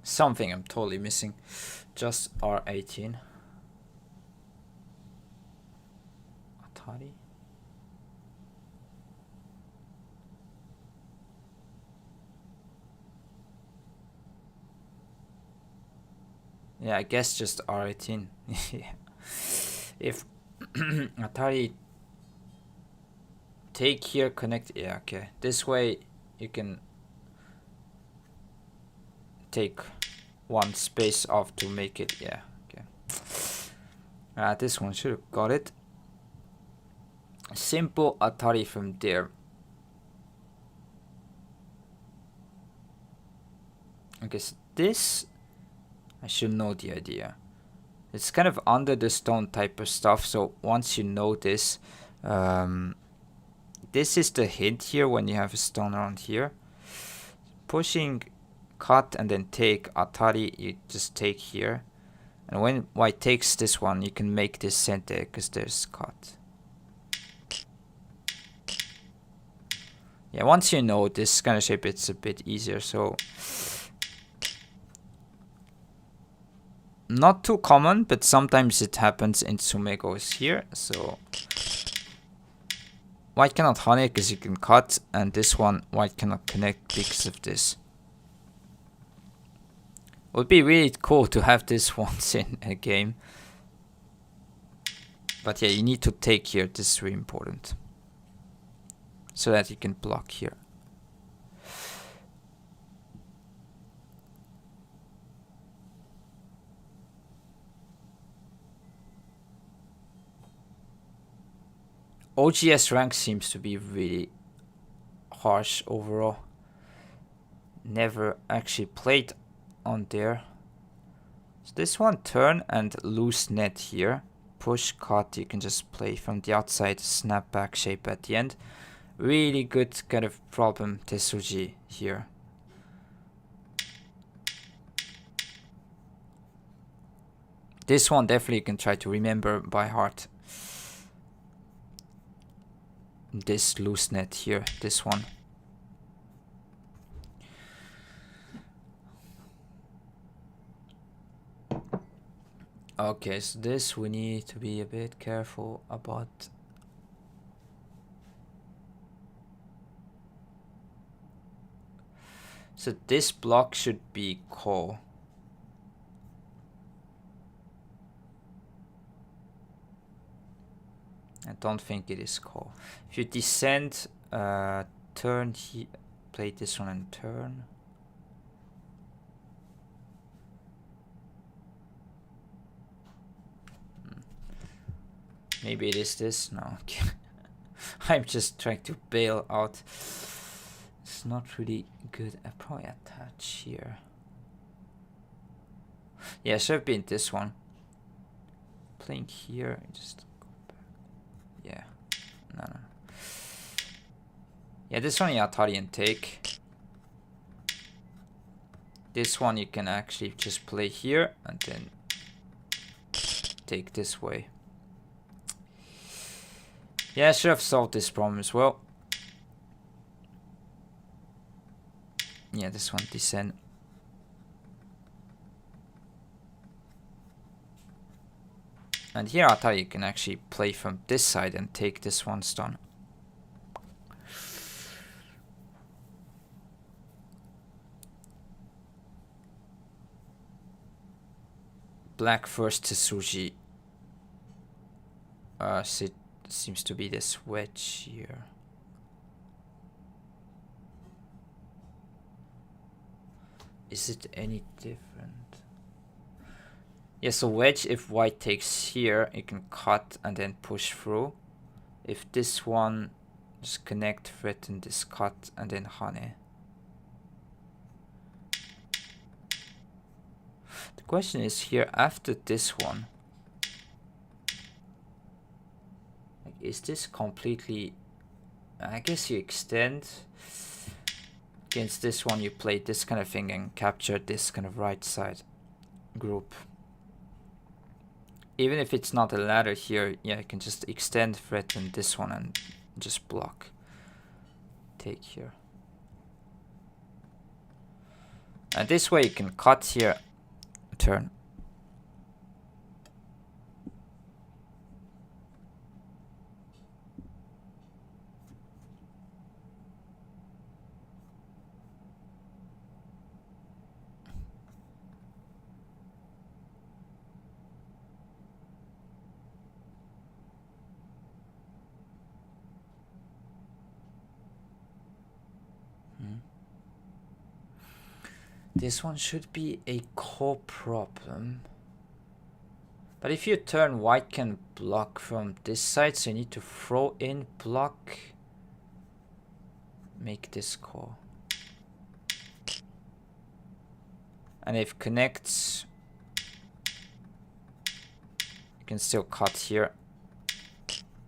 Something I'm totally missing. Just R18. Atari. Yeah, I guess just R18. Yeah. If Atari take here, connect. Yeah, okay. This way you can take one space off to make it. Yeah, okay. This one should have got it. Simple Atari from there. Okay, so this I should know the idea. It's kind of under the stone type of stuff. So once you know this, this is the hint here when you have a stone around here. Pushing cut and then take Atari, you just take here. And when white takes this one, you can make this center because there's cut. Yeah, once you know this kind of shape, it's a bit easier. So not too common, but sometimes it happens in Sumegos here. So white cannot honey because you can cut, and this one white cannot connect because of this. It would be really cool to have this once in a game. But yeah, you need to take here. This is really important. So that you can block here. OGS rank seems to be really harsh overall. Never actually played on there. So this one, turn and loose net here. Push, cut, you can just play from the outside, snap back shape at the end. Really good kind of problem Tesuji here. This one definitely you can try to remember by heart. This loose net here, this one. Okay, so this we need to be a bit careful about. So this block should be call. I don't think it is call. If you descend, turn here, play this one and turn. Maybe it is this. No, I'm just trying to bail out. It's not really good. I probably attach here. Yeah, should have been this one. Playing here, just go back. Yeah, no. Yeah, this one you Atari and take. This one you can actually just play here and then take this way. Yeah, I should have solved this problem as well. Yeah, this one descend. And here Atari you can actually play from this side and take this one stone. Black first to Suji. Seems to be this wedge here. Is it any different? Yeah, so wedge, if white takes here, you can cut and then push through. If this one, just connect, threaten this cut, and then hane. The question is here, after this one, like, is this completely... I guess you extend. Against this one, you play this kind of thing and capture this kind of right side group. Even if it's not a ladder here, yeah, you can just extend, threaten this one and just block. Take here. And this way you can cut here, turn. This one should be a core problem. But if you turn, white can block from this side, so you need to throw in block. Make this core. And if connects, you can still cut here.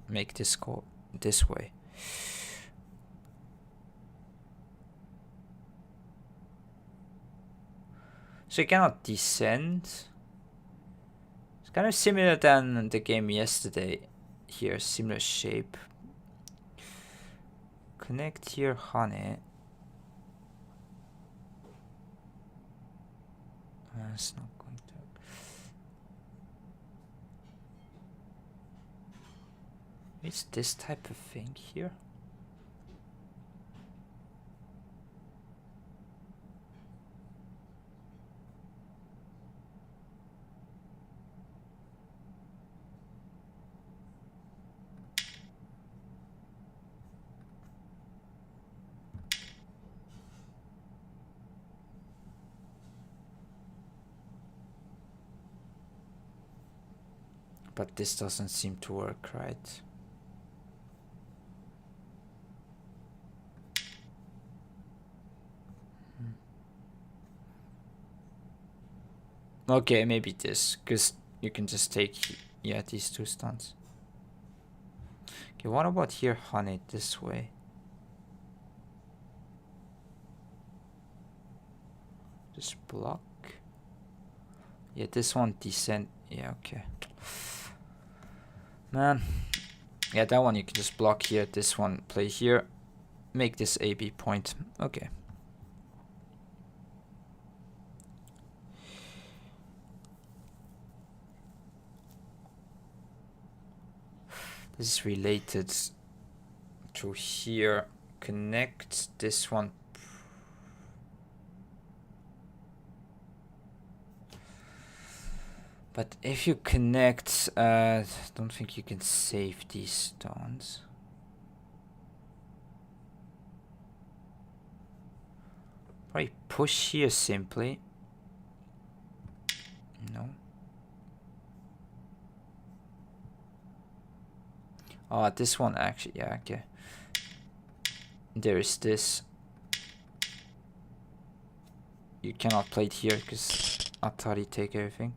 Make this core this way. So you cannot descend. It's kind of similar than the game yesterday. Here, similar shape. Connect here, hane. It's not going to. It's this type of thing here. But this doesn't seem to work, right? Okay, maybe this, because you can just take, yeah, these two stuns. Okay, what about here, hane, this way? Just block. Yeah, this one descend. Yeah, okay. Man. Yeah, that one you can just block here. This one play here. Make this AB point. Okay. This is related to here. Connect this one. But if you connect, don't think you can save these stones. Probably push here simply. No. Oh, this one actually, yeah, okay. There is this. You cannot play it here because Atari take everything.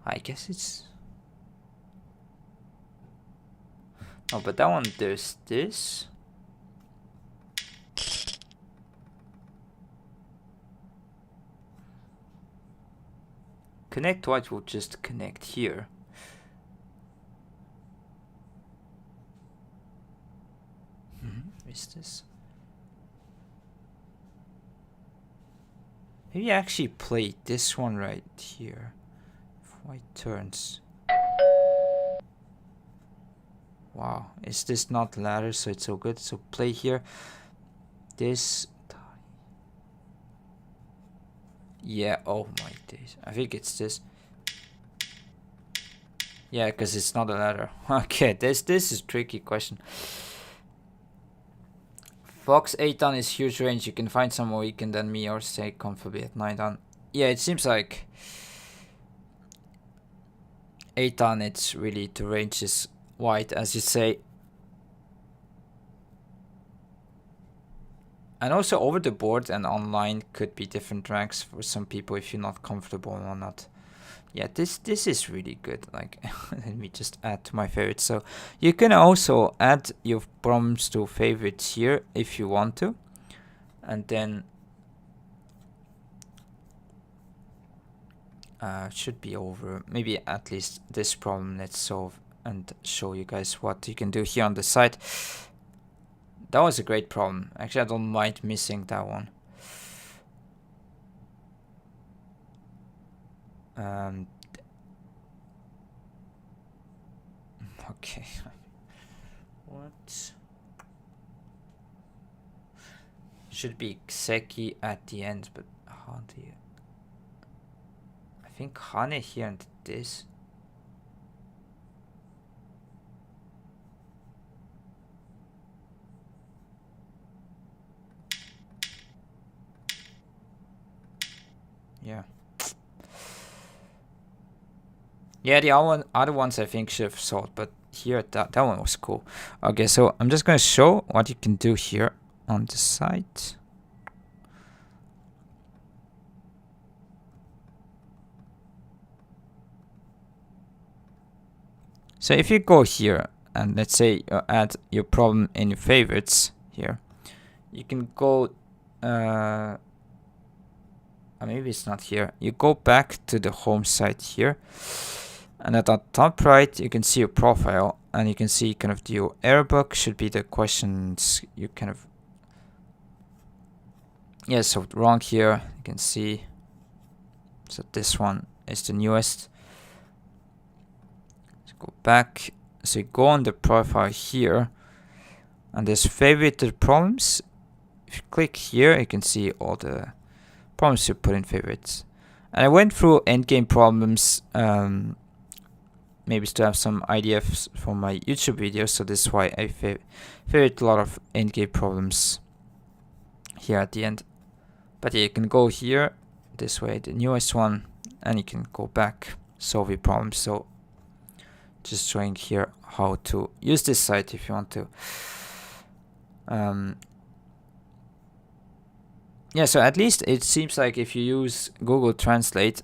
I guess it's... Oh, but that one, there's this. Connect white will just connect here. Is this? Maybe I actually play this one right here. If white turns. Wow, is this not ladder? So it's so good. So play here. This. Yeah, oh my days. I think it's this. Yeah, because it's not a ladder. Okay, this is a tricky question. Fox 8 down is huge range. You can find some more weekend than me or stay comfortably at 9 down. Yeah, it seems like 8 down, it's really, the range is wide, as you say. And also over the board and online could be different ranks for some people if you're not comfortable or not. Yeah, this is really good. Like, let me just add to my favorites. So you can also add your problems to favorites here if you want to, and then should be over. Maybe at least this problem let's solve and show you guys what you can do here on the side. That was a great problem. Actually, I don't mind missing that one. Okay. What? Should be Seki at the end, but how do you? I think Hane here and this. Yeah. Yeah, the other ones I think should have solved, but here that one was cool. Okay, so I'm just gonna show what you can do here on the side. So if you go here and let's say you add your problem in your favorites here, you can go maybe it's not here. You go back to the home site here, and at the top right you can see your profile, and you can see kind of your error book should be the questions you kind of, yeah, so wrong here you can see. So this one is the newest. Let's go back. So you go on the profile here, and there's favorited problems. If you click here, you can see all the problems you put in favorites. And I went through endgame problems, maybe to have some ideas for my YouTube videos. So this is why I favorite a lot of endgame problems here at the end. But yeah, you can go here this way, the newest one, and you can go back, solve your problems. So just showing here how to use this site if you want to. Yeah, so at least it seems like if you use Google Translate,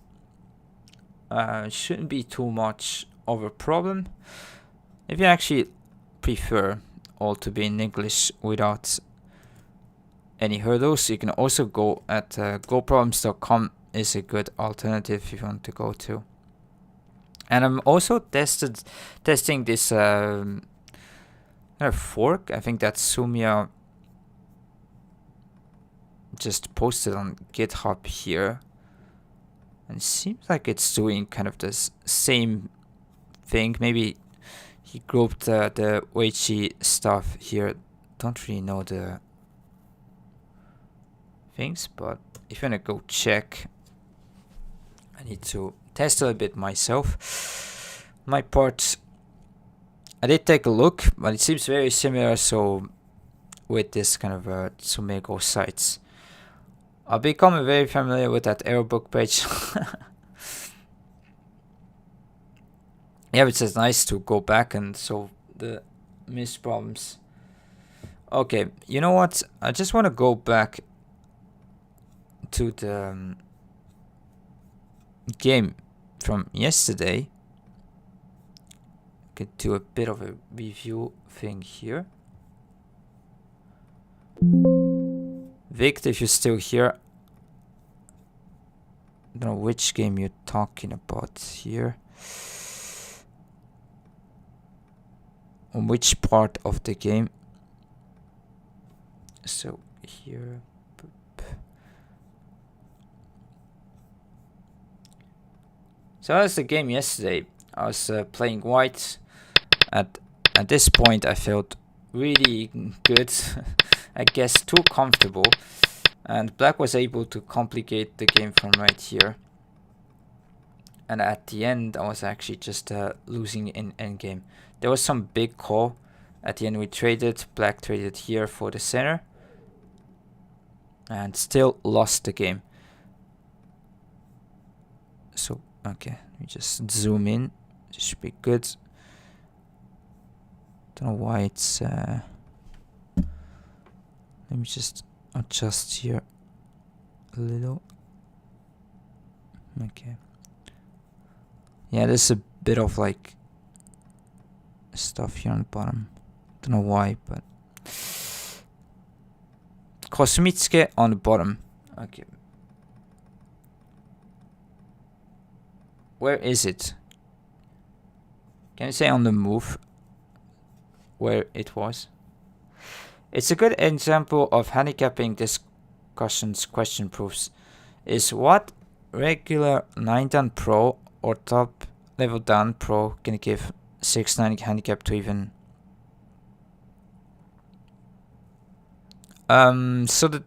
it shouldn't be too much of a problem. If you actually prefer all to be in English without any hurdles. You can also go at goproblems.com is a good alternative if you want to go to. And I'm also testing this fork. I think that Sumia just posted on GitHub here, and it seems like it's doing kind of this same thing. Maybe he grouped the weiqi stuff here. Don't really know the things, but if you wanna go check, I need to test a little bit myself. My part, I did take a look, but it seems very similar. So with this kind of Tsumego sites, I've become very familiar with that error book page. Yeah, it's just nice to go back and solve the missed problems. Okay, you know what? I just want to go back to the game from yesterday. Could do a bit of a review thing here. Victor, if you're still here, I don't know which game you're talking about here. On which part of the game? So here. So that's the game yesterday. I was playing white. At this point, I felt really good. I guess too comfortable. And black was able to complicate the game from right here. And at the end, I was actually just losing in endgame. There was some big call. At the end, we traded. Black traded here for the center. And still lost the game. So, okay. Let me just zoom in. This should be good. Don't know why it's... let me just adjust here a little. Okay. Yeah, there's a bit of like stuff here on the bottom. Don't know why, but Kosumitsuke on the bottom. Okay. Where is it? Can you say on the move where it was? It's a good example of handicapping discussions question proofs. Is what regular 9 dan pro or top level dan pro can give 6-9 handicap to even? So the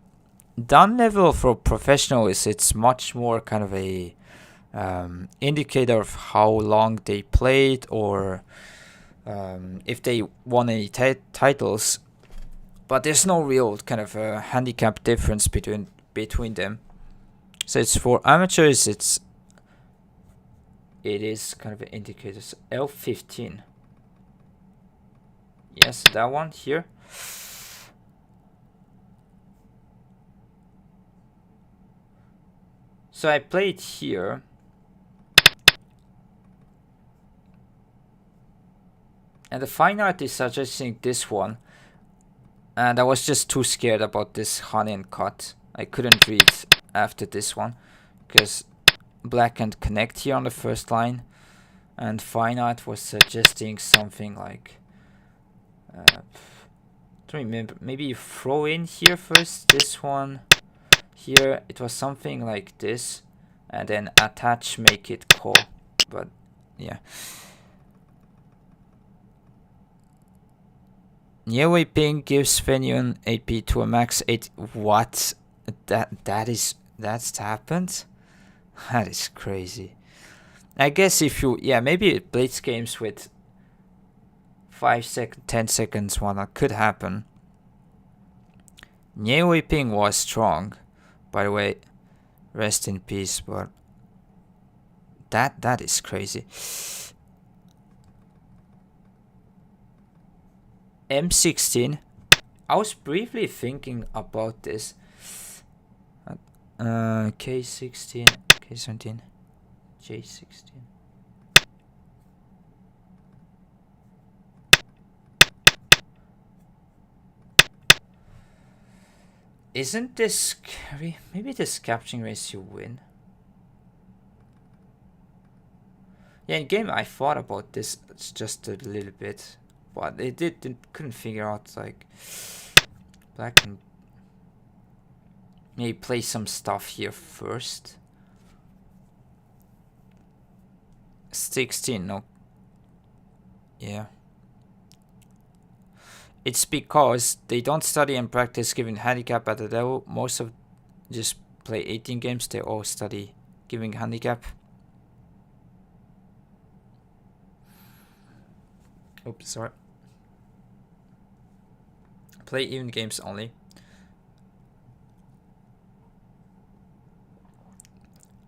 dan level for professional it's much more kind of a indicator of how long they played or if they won any titles. But there's no real kind of handicap difference between them. So it's for amateurs. It is kind of an indicator. So L15. Yes, that one here. So I played here. And the fine art is suggesting this one. And I was just too scared about this Hanen cut. I couldn't read after this one. Because black can connect here on the first line. And fine art was suggesting something like... don't remember. Maybe you throw in here first. This one. Here it was something like this. And then attach, make it call. But yeah. Niewei ping gives Fenyun AP to a max 8. What? That's happened? That is crazy. I guess if you maybe blitz games with 10 seconds one that could happen. Niewei ping was strong. By the way, rest in peace, but that is crazy. M16. I was briefly thinking about this. K16, K17, J16. Isn't this scary? Maybe this capturing race you win. Yeah, in game I thought about this just a little bit, but couldn't figure out like black can maybe play some stuff here first. 16, no. Yeah. It's because they don't study and practice giving handicap at the level. Most of just play 18 games, they all study giving handicap. Oops, sorry. Play even games only.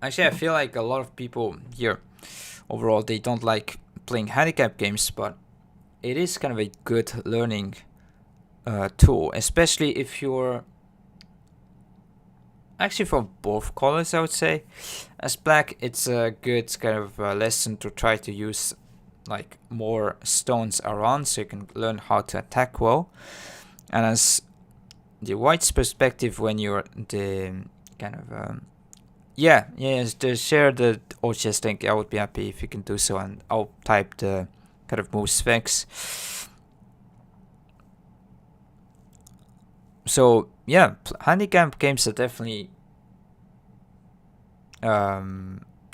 Actually, I feel like a lot of people here, overall, they don't like playing handicap games, but it is kind of a good learning tool, especially if you're actually from both colors, I would say. As black, it's a good kind of lesson to try to use like more stones around so you can learn how to attack well. And as the white's perspective, when you're the kind of to share the OCS link, I would be happy if you can do so, and I'll type the kind of move specs. So yeah, handicap games are definitely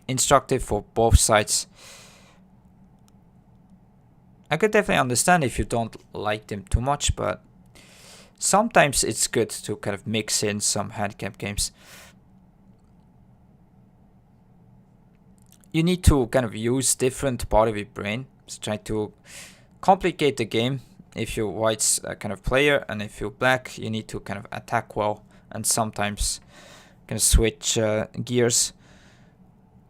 instructive for both sides. I could definitely understand if you don't like them too much, but sometimes it's good to kind of mix in some handicap games. You need to kind of use different part of your brain to try to complicate the game. If you're white's kind of player, and if you're black, you need to kind of attack well and sometimes kind of switch gears.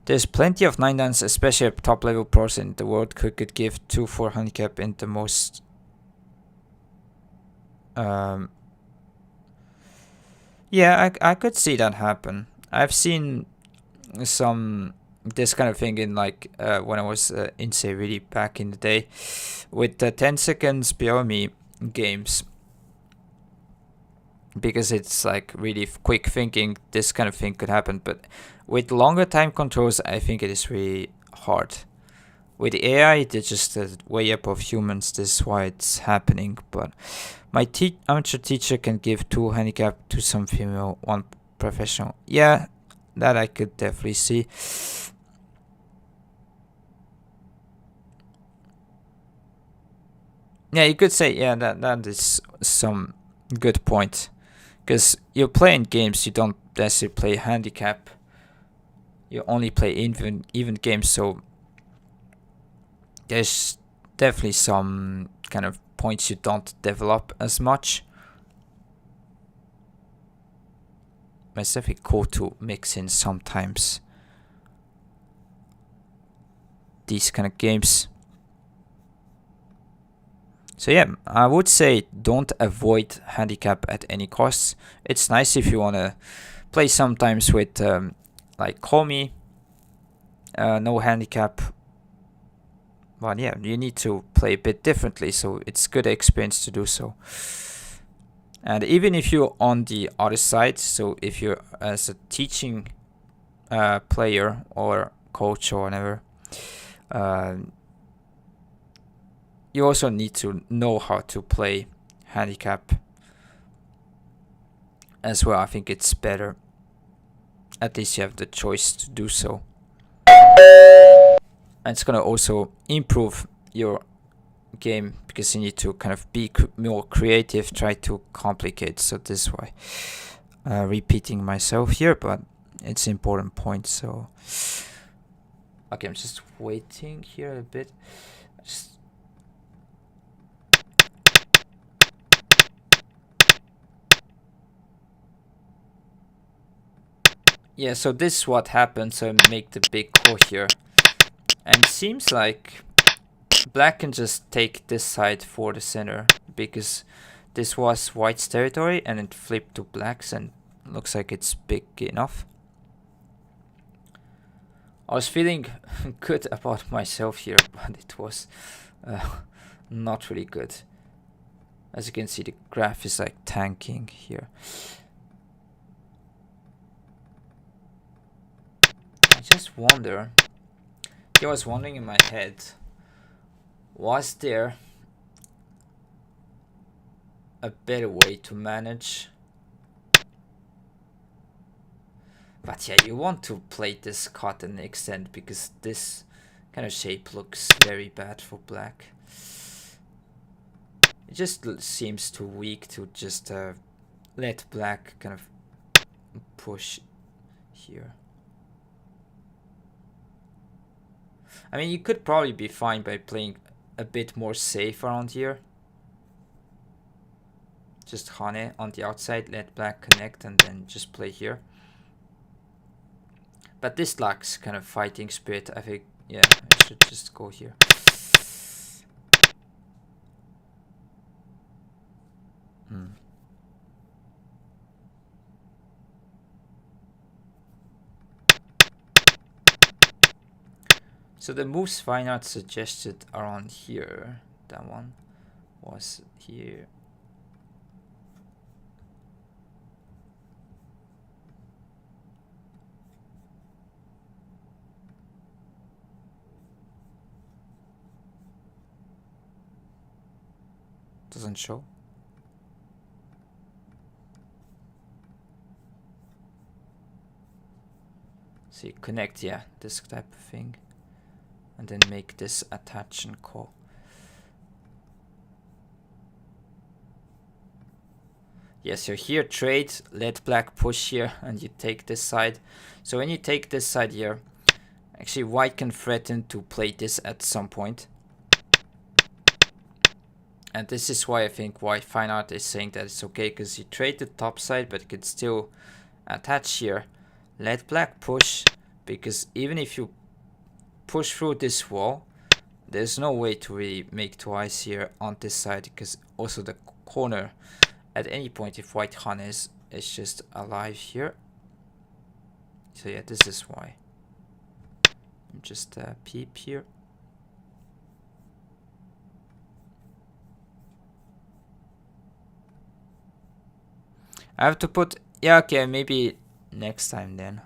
There's plenty of 9-dans, especially at top level pros in the world, who could give 2-4 handicap in the most yeah, I could see that happen. I've seen some this kind of thing in like when I was in say really back in the day with the 10 seconds below me games, because it's like really quick thinking, this kind of thing could happen. But with longer time controls, I think it is really hard. With AI, they're just way up of humans. This is why it's happening. But my amateur teacher can give 2 handicap to some female, 1 professional. Yeah, that I could definitely see. Yeah, you could say, yeah, that is some good point. Because you're playing games, you don't necessarily play handicap. You only play even games, so there's definitely some kind of points you don't develop as much. It's definitely cool to mix in sometimes these kind of games. So yeah, I would say don't avoid handicap at any cost. It's nice if you want to play sometimes with like Komi, no handicap. But yeah, you need to play a bit differently, so it's good experience to do so. And even if you're on the other side, so if you're as a teaching player or coach or whatever, you also need to know how to play handicap as well. I think it's better. At least you have the choice to do so. And it's gonna also improve your game because you need to kind of be more creative, try to complicate. So this is why repeating myself here, but it's an important point. So okay, I'm just waiting here a bit. Yeah, so this is what happens. So I make the big call here, and it seems like black can just take this side for the center because this was white's territory and it flipped to black's, and looks like it's big enough. I was feeling good about myself here, but it was not really good. As you can see, the graph is like tanking here. I just wonder. I was wondering in my head, was there a better way to manage? But yeah, you want to play this card to an extent because this kind of shape looks very bad for black. It just seems too weak to just let black kind of push here. I mean, you could probably be fine by playing a bit more safe around here. Just Hane on the outside, let black connect, and then just play here. But this lacks kind of fighting spirit. I think, yeah, I should just go here. So the moves fine art suggested around here, that one was here. Doesn't show. See, connect, yeah, this type of thing. And then make this attach and call. Yes, you're here, trade, let black push here, and you take this side. So when you take this side here, actually white can threaten to play this at some point. And this is why I think white fine art is saying that it's okay, because you trade the top side, but you could still attach here. Let black push, because even if you push through this wall, there's no way to really make twice here on this side, because also the corner at any point if white Han is just alive here. So yeah, this is why. Just peep here. I have to put, yeah, okay, maybe next time then.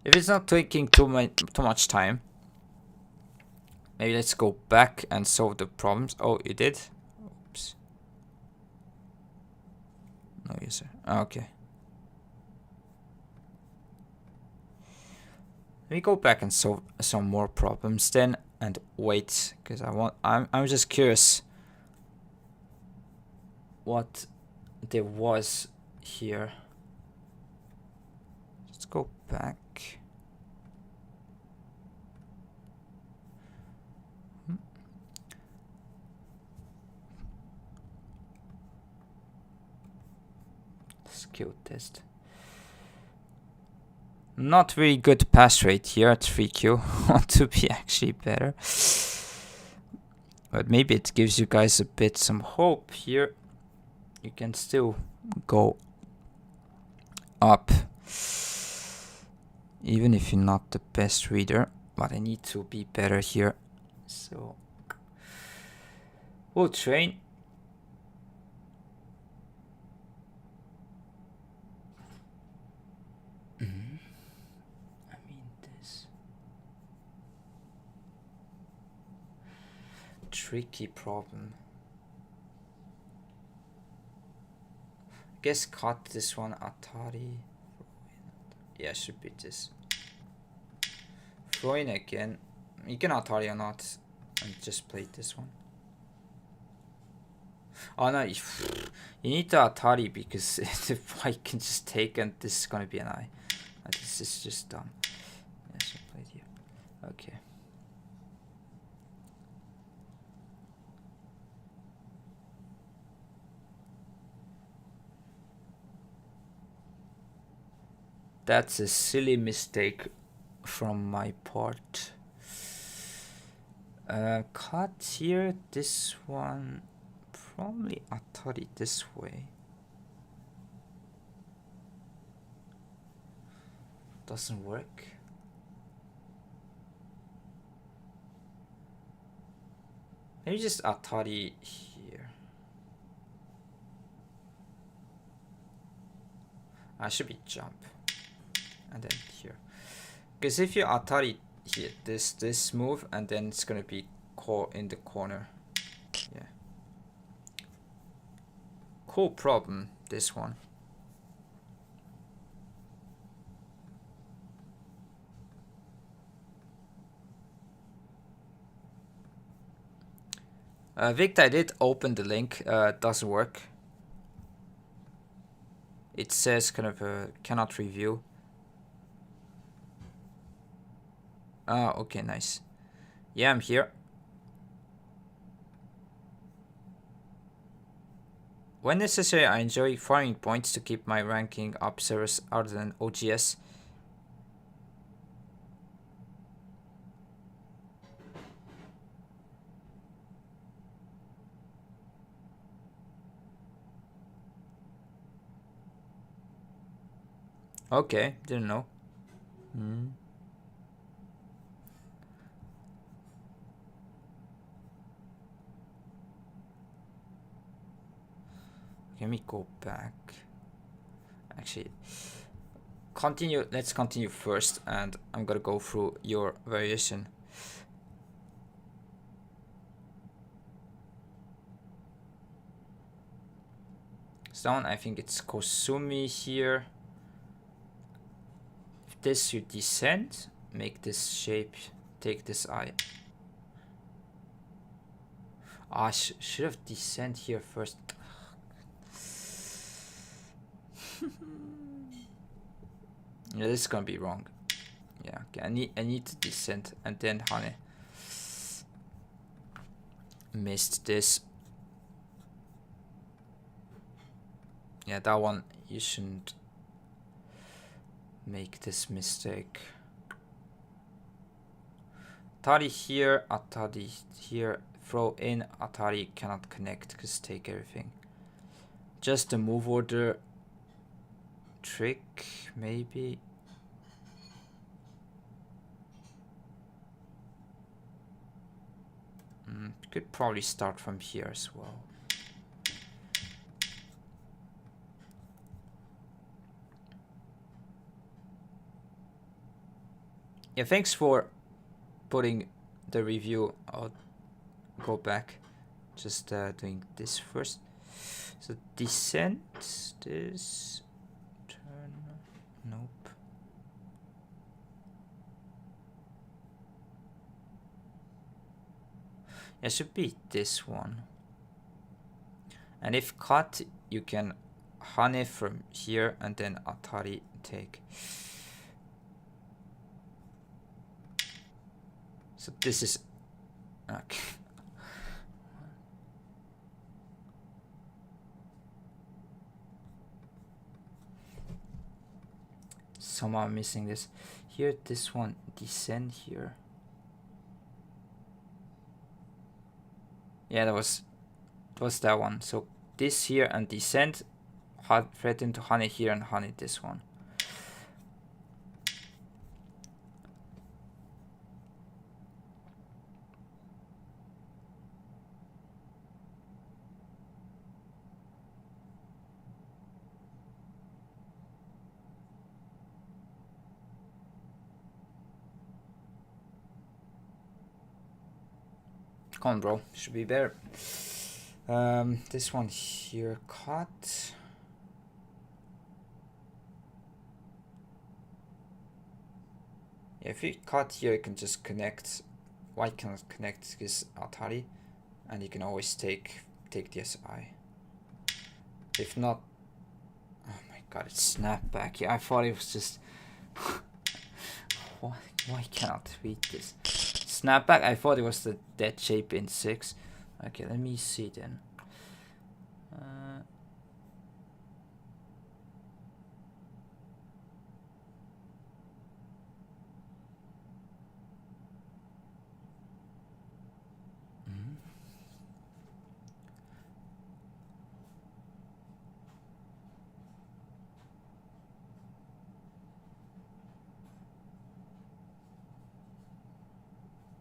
If it's not taking too much time, maybe let's go back and solve the problems. Oh, you did? Oops. No user. Okay. Let me go back and solve some more problems then and wait, because I'm just curious what there was here. Let's go back. Skill test. Not very good pass rate here at 3Q. Want to be actually better. But maybe it gives you guys a bit some hope here. You can still go up. Even if you're not the best reader. But I need to be better here. So we'll train. Tricky problem. Guess cut this one Atari. Yeah, should be this. Throw in again. You can Atari or not, and just play this one. Oh no, you need the Atari because the white can just take, and this is gonna be an eye. This is just dumb. Yeah, so play it here. Okay. That's a silly mistake from my part. Cut here, this one, probably Atari this way. Doesn't work. Maybe just Atari here. I should be jump. And then here. Because if you Atari here, this move, and then it's gonna be in the corner. Yeah. Cool problem, this one. Victor, I did open the link. It doesn't work. It says kind of cannot review. Ah, okay, nice. Yeah, I'm here. When necessary, I enjoy farming points to keep my ranking up servers other than OGS. Okay, didn't know. Let me go back. Actually, continue. Let's continue first, and I'm gonna go through your variation. Down, I think it's Kosumi here. If this you descend, make this shape, take this eye. Ah, should have descend here first. Yeah, this is gonna be wrong. Yeah, okay, I need to descend and then Hane. Missed this. Yeah, that one you shouldn't make this mistake. Atari here, Atari here, throw in, Atari cannot connect because take everything. Just the move order trick, maybe. Could probably start from here as well. Yeah, thanks for putting the review. I'll go back. Just doing this first. So descent, this, turn, nope. It should be this one. And if cut, you can Hane from here and then Atari take. So this is okay. Somehow I'm missing this. Here, this one descend here. Yeah, that was that one. So this here and descend, threaten to Hane here and Hane this one. Come on, bro. Should be better. This one here, cut. Yeah, if you cut here, you can just connect. White cannot connect this Atari, and you can always take the SI. If not, oh my god, it snapped back. Yeah, I thought it was just. Why cannot read this? Snapback, I thought it was the dead shape in 6. Okay, let me see then.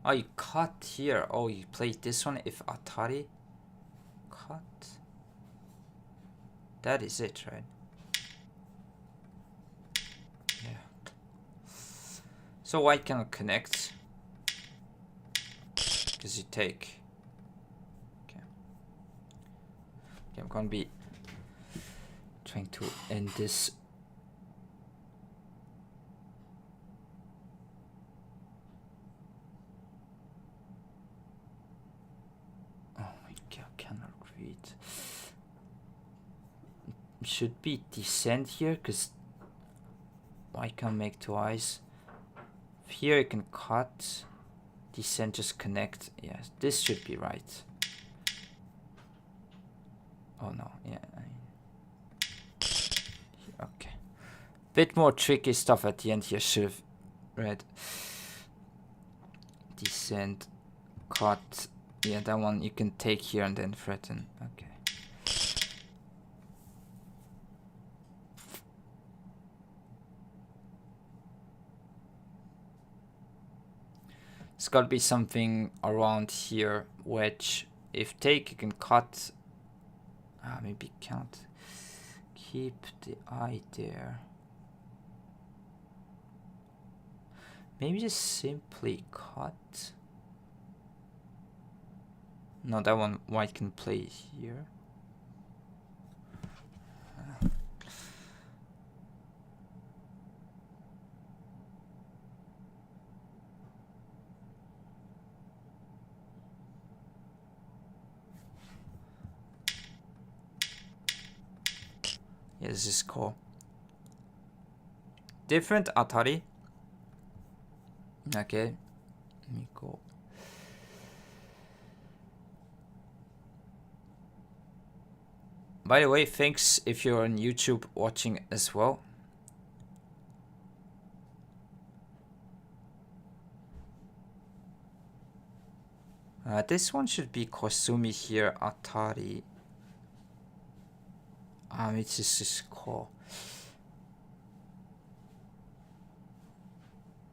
Oh, you cut here. Oh, you played this one if Atari. Cut. That is it, right? Yeah. So white cannot connect. Because you take. Okay. Okay, I'm gonna be trying to end this. Oh my god, I cannot read. Should be descent here, because white can make twice. Here you can cut. Descent just connect. Yes, this should be right. Oh no, yeah. Okay. Bit more tricky stuff at the end here. Should have read. Descent, cut. Yeah, that one you can take here and then threaten. Okay. It's got to be something around here. Wedge. If take, you can cut. Maybe can't. Keep the eye there. Maybe just simply cut. No, that one white can play here. Yeah, this is cool. Different Atari. Okay. Let me go. By the way, thanks if you're on YouTube watching as well. This one should be Kosumi here, Atari. It's just cool.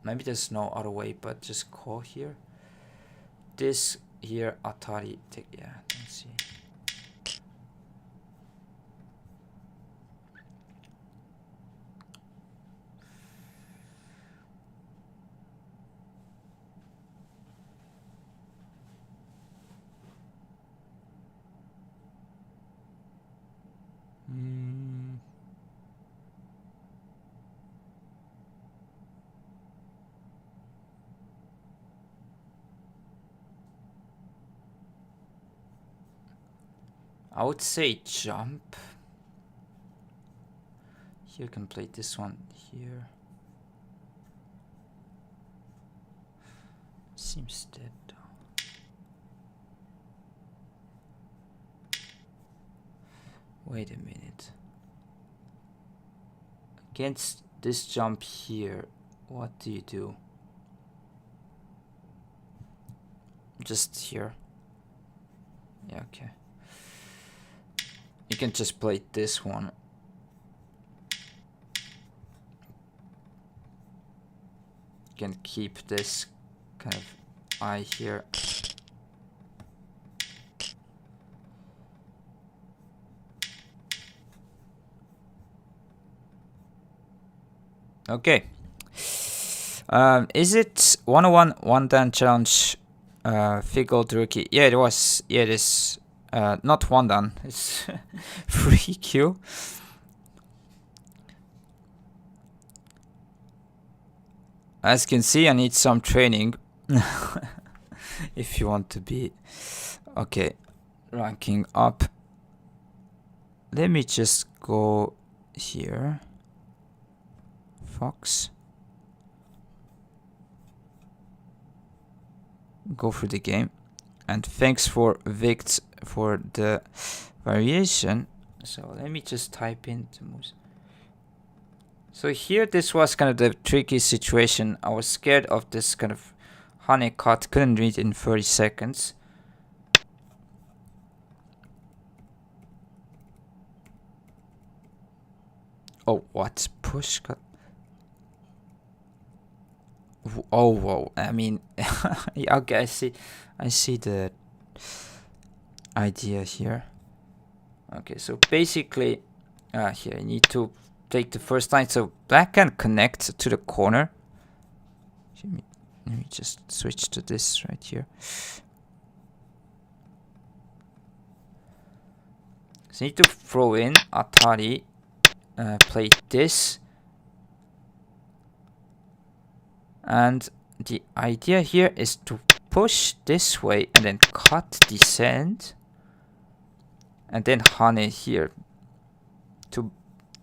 Maybe there's no other way, but just call here. This here, Atari. Yeah, let's see. I would say jump. Here you can play this one here. Seems dead though. Wait a minute. Against this jump here, what do you do? Just here. Yeah, okay. You can just play this one. You can keep this kind of eye here. Okay. Is it 101 one dan challenge? Figure rookie. Yeah, it was. Yeah, it is. Not one dan. It's 3Q. As you can see, I need some training. If you want to be okay, ranking up. Let me just go here. Fox. Go for the game. And thanks for Vict for the variation. So let me just type in the moves. So here this was kind of the tricky situation. I was scared of this kind of honey cut. Couldn't read in 30 seconds. Oh, what? Push cut. Oh, whoa. I mean, yeah, okay, I see the idea here. Okay, so basically, here you need to take the first line. So black can connect to the corner. Let me just switch to this right here. So you need to throw in Atari, play this. And the idea here is to push this way and then cut descend. And then Hane here.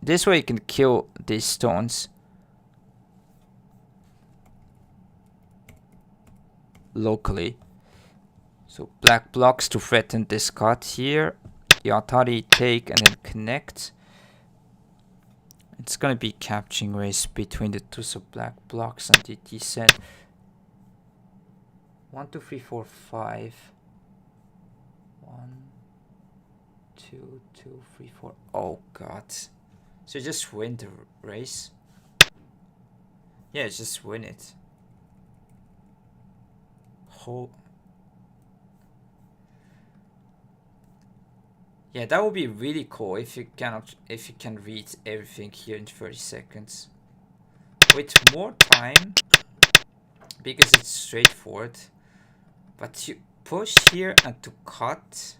This way you can kill these stones locally. So black blocks to threaten this cut here. Yatari take and then connect. It's gonna be capturing race between the two, so black blocks and the descent. 1, 2, 3, 4, 5. 1, 2, 2, 3, 4. Oh god. So just win the race. Yeah, just win it. Yeah, that would be really cool if you can read everything here in 30 seconds. With more time, because it's straightforward. But you push here and to cut,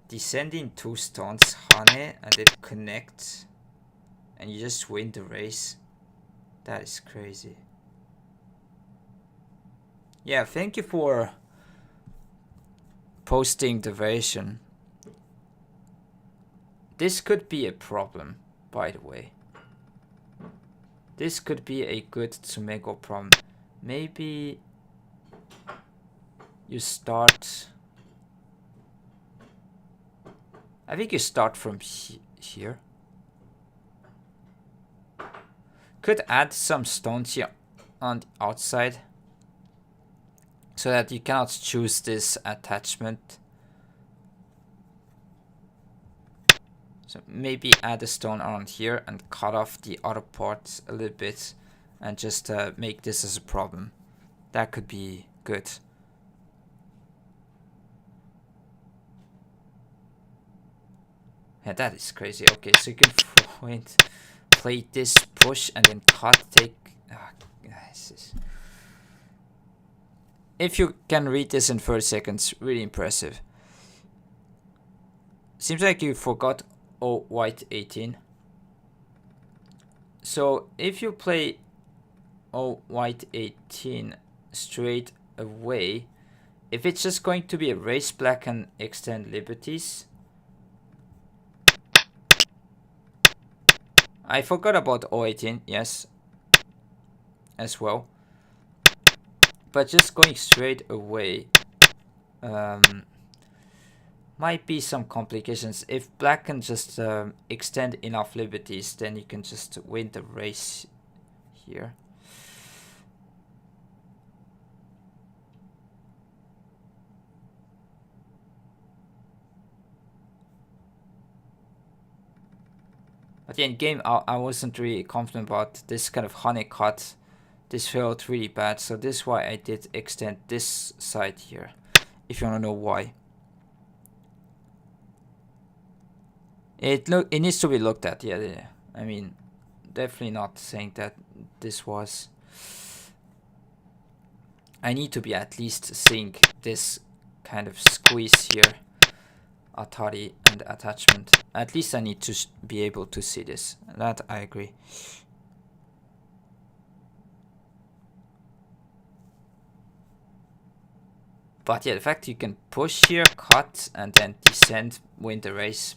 descending 2 stones, Hane, and then connect, and you just win the race. That is crazy. Yeah, thank you for posting the version. This could be a problem, by the way. This could be a good Tsumego problem. Maybe you start... I think you start from here. Could add some stones here on the outside, so that you cannot choose this attachment. So maybe add a stone around here and cut off the other parts a little bit and just make this as a problem. That could be good. Yeah, that is crazy. Okay, so you can throw it, play this, push, and then cut, take... If you can read this in 30 seconds, really impressive. Seems like you forgot white 18. So if you play white 18 straight away, if it's just going to be a race, black and extend liberties. I forgot about 18, yes, as well. But just going straight away might be some complications. If black can just extend enough liberties, then you can just win the race here. But yeah, in game, I wasn't really confident about this kind of honey cut. This felt really bad, so this is why I did extend this side here, if you want to know why. It needs to be looked at, yeah. I mean, definitely not saying that this was... I need to be at least seeing this kind of squeeze here, Atari and attachment. At least I need to be able to see this. That I agree. But yeah, the fact you can push here, cut, and then descend, win the race,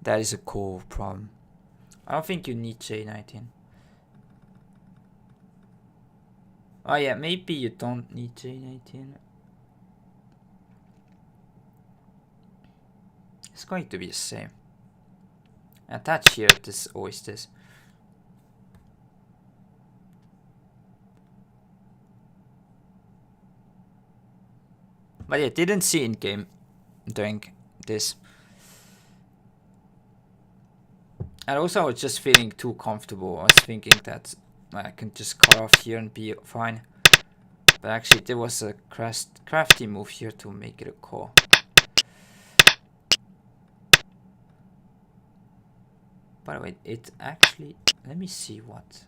that is a cool problem. I don't think you need J19. Oh yeah, maybe you don't need J19. It's going to be the same. Attach here, this always this. But yeah, didn't see in game doing this. And also I was just feeling too comfortable. I was thinking that I can just cut off here and be fine. But actually there was a crafty move here to make it a core. By the way, it actually, let me see what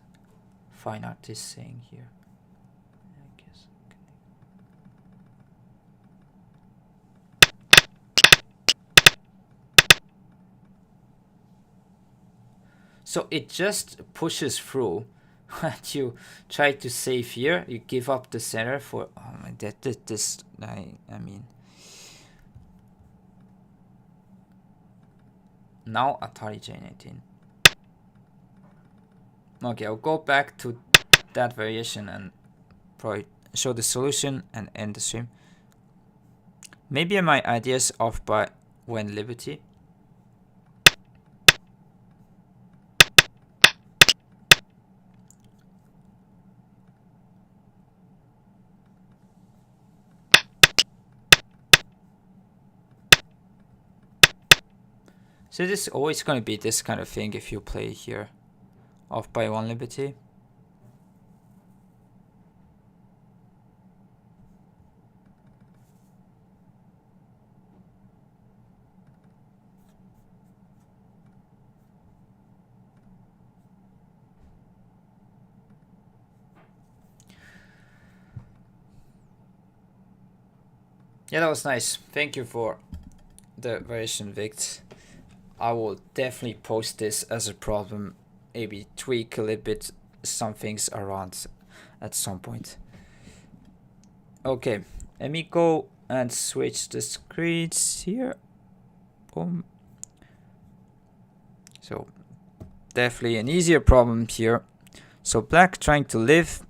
fine art is saying here. I guess. So it just pushes through. What you try to save here, you give up the center for. Oh my, I mean. Now Atari J19. Okay, I'll go back to that variation and probably show the solution and end the stream. Maybe my ideas off by when Liberty. So this is always going to be this kind of thing if you play here off by one Liberty. Yeah, that was nice. Thank you for the variation, Vict. I will definitely post this as a problem, maybe tweak a little bit some things around at some point. Okay, let me go and switch the screens here. Boom. So definitely an easier problem here. So black trying to live,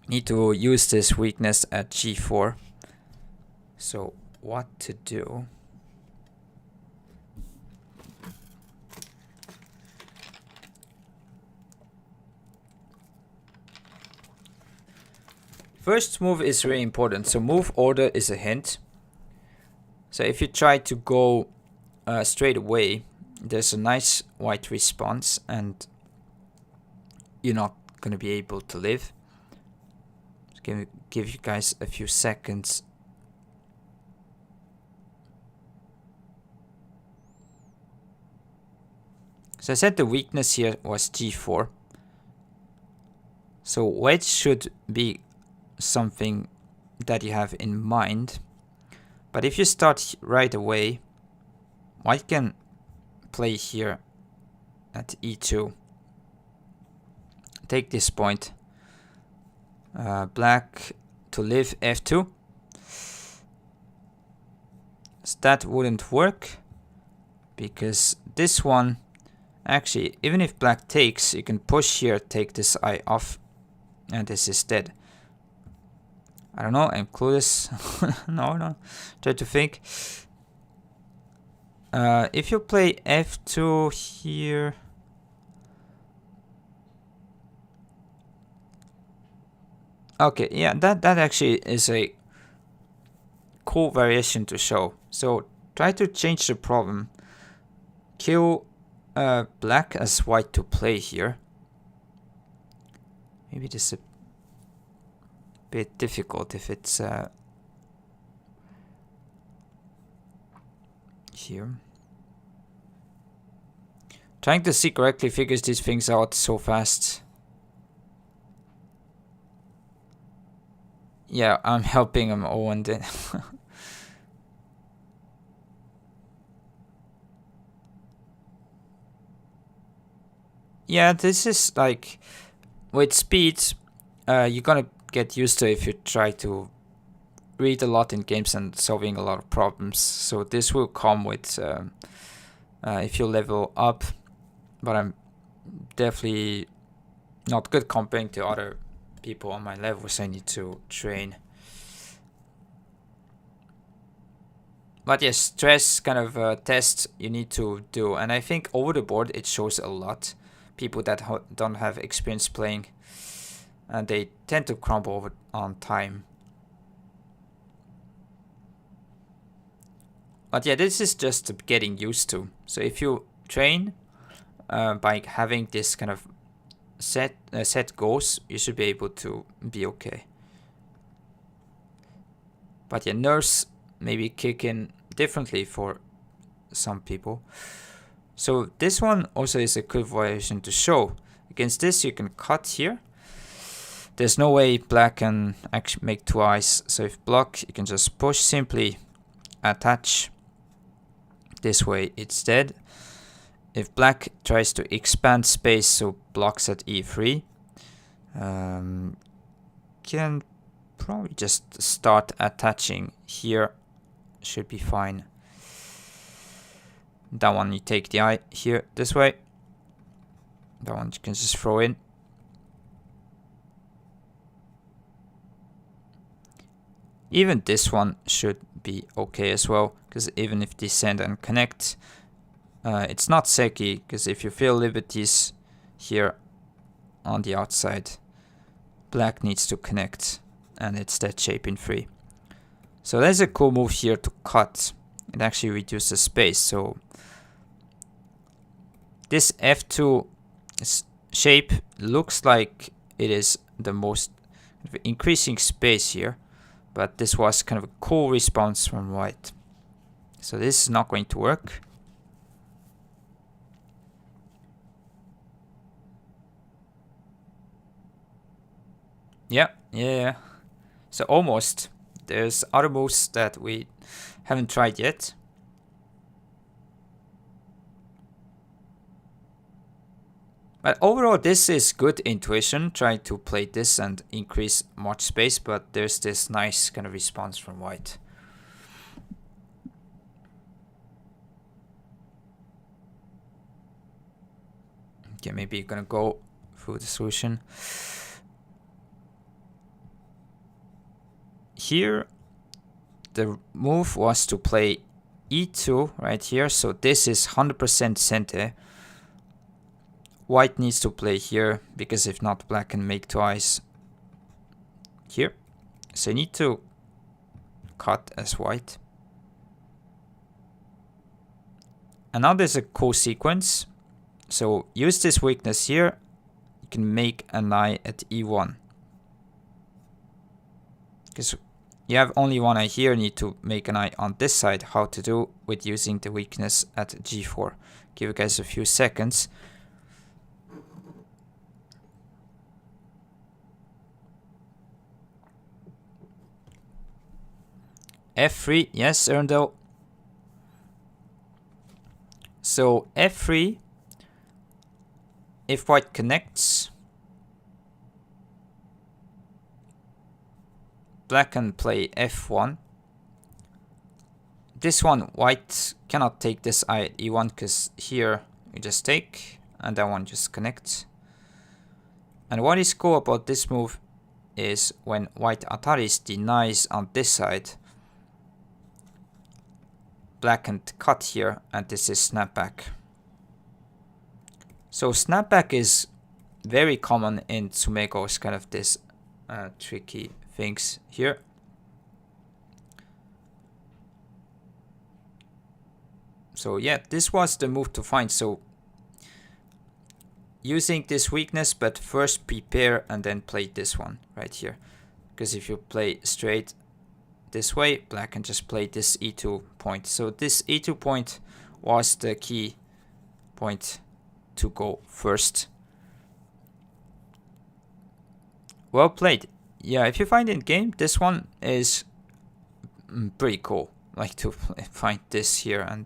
need to use this weakness at g4. So what to do? First move is really important. So move order is a hint. So if you try to go straight away, there's a nice white response and you're not going to be able to live. Just give you guys a few seconds. So I said the weakness here was g4. So wedge should be something that you have in mind. But if you start right away, white can play here at e2. Take this point. Black to live f2. So that wouldn't work because this one, actually, even if black takes, you can push here, take this eye off, and this is dead. I don't know, I'm clueless. No, try to think. If you play f2 here, okay, yeah, that actually is a cool variation to show. So try to change the problem. Kill black as white to play here. Maybe this is a bit difficult if it's here. Trying to see correctly figures these things out so fast. Yeah, I'm helping him Owen then. Yeah, this is like with speed, you're gonna get used to it if you try to read a lot in games and solving a lot of problems. So this will come with if you level up, but I'm definitely not good comparing to other people on my level, so I need to train. But yes, stress kind of test you need to do, and I think over the board it shows a lot. People that don't have experience playing, and they tend to crumble over on time. But yeah, this is just getting used to. So if you train by having this kind of set goes, you should be able to be okay. But yeah, nerfs maybe kick in differently for some people. So this one also is a good variation to show. Against this you can cut here. There's no way black can actually make two eyes. So if block, you can just push, simply attach. This way it's dead. If black tries to expand space, so blocks at e3, can probably just start attaching here. Should be fine. That one you take the eye here this way. That one you can just throw in. Even this one should be okay as well, because even if descend and connect, it's not Seki, because if you feel liberties here on the outside, black needs to connect, and it's that shape in 3. So there's a cool move here to cut. It actually reduces space, so this F2 shape looks like it is the most increasing space here, but this was kind of a cool response from white. So this is not going to work. Yeah. So almost. There's other moves that we haven't tried yet. But overall, this is good intuition, trying to play this and increase much space, but there's this nice kind of response from white. Okay, maybe you're gonna go through the solution. Here, the move was to play e2 right here, so this is 100% center. White needs to play here, because if not, black can make two eyes here. So you need to cut as white. And now there's a cool sequence. So use this weakness here. You can make an eye at e1. Because you have only one eye here, you need to make an eye on this side. How to do with using the weakness at g4. Give you guys a few seconds. F3, yes, Erndel. So F3, if white connects, black can play F1. This one, white cannot take this eye at E1, because here you just take, and that one just connects. And what is cool about this move is when white Ataris denies on this side, black can cut here, and this is snapback. So snapback is very common in Tsumego's kind of this tricky things here. So yeah, this was the move to find. So using this weakness, but first prepare and then play this one right here. Because if you play straight this way, black can just play this e2 point. So this e2 point was the key point to go first. Well played. Yeah, if you find in game, this one is pretty cool. Like to find this here and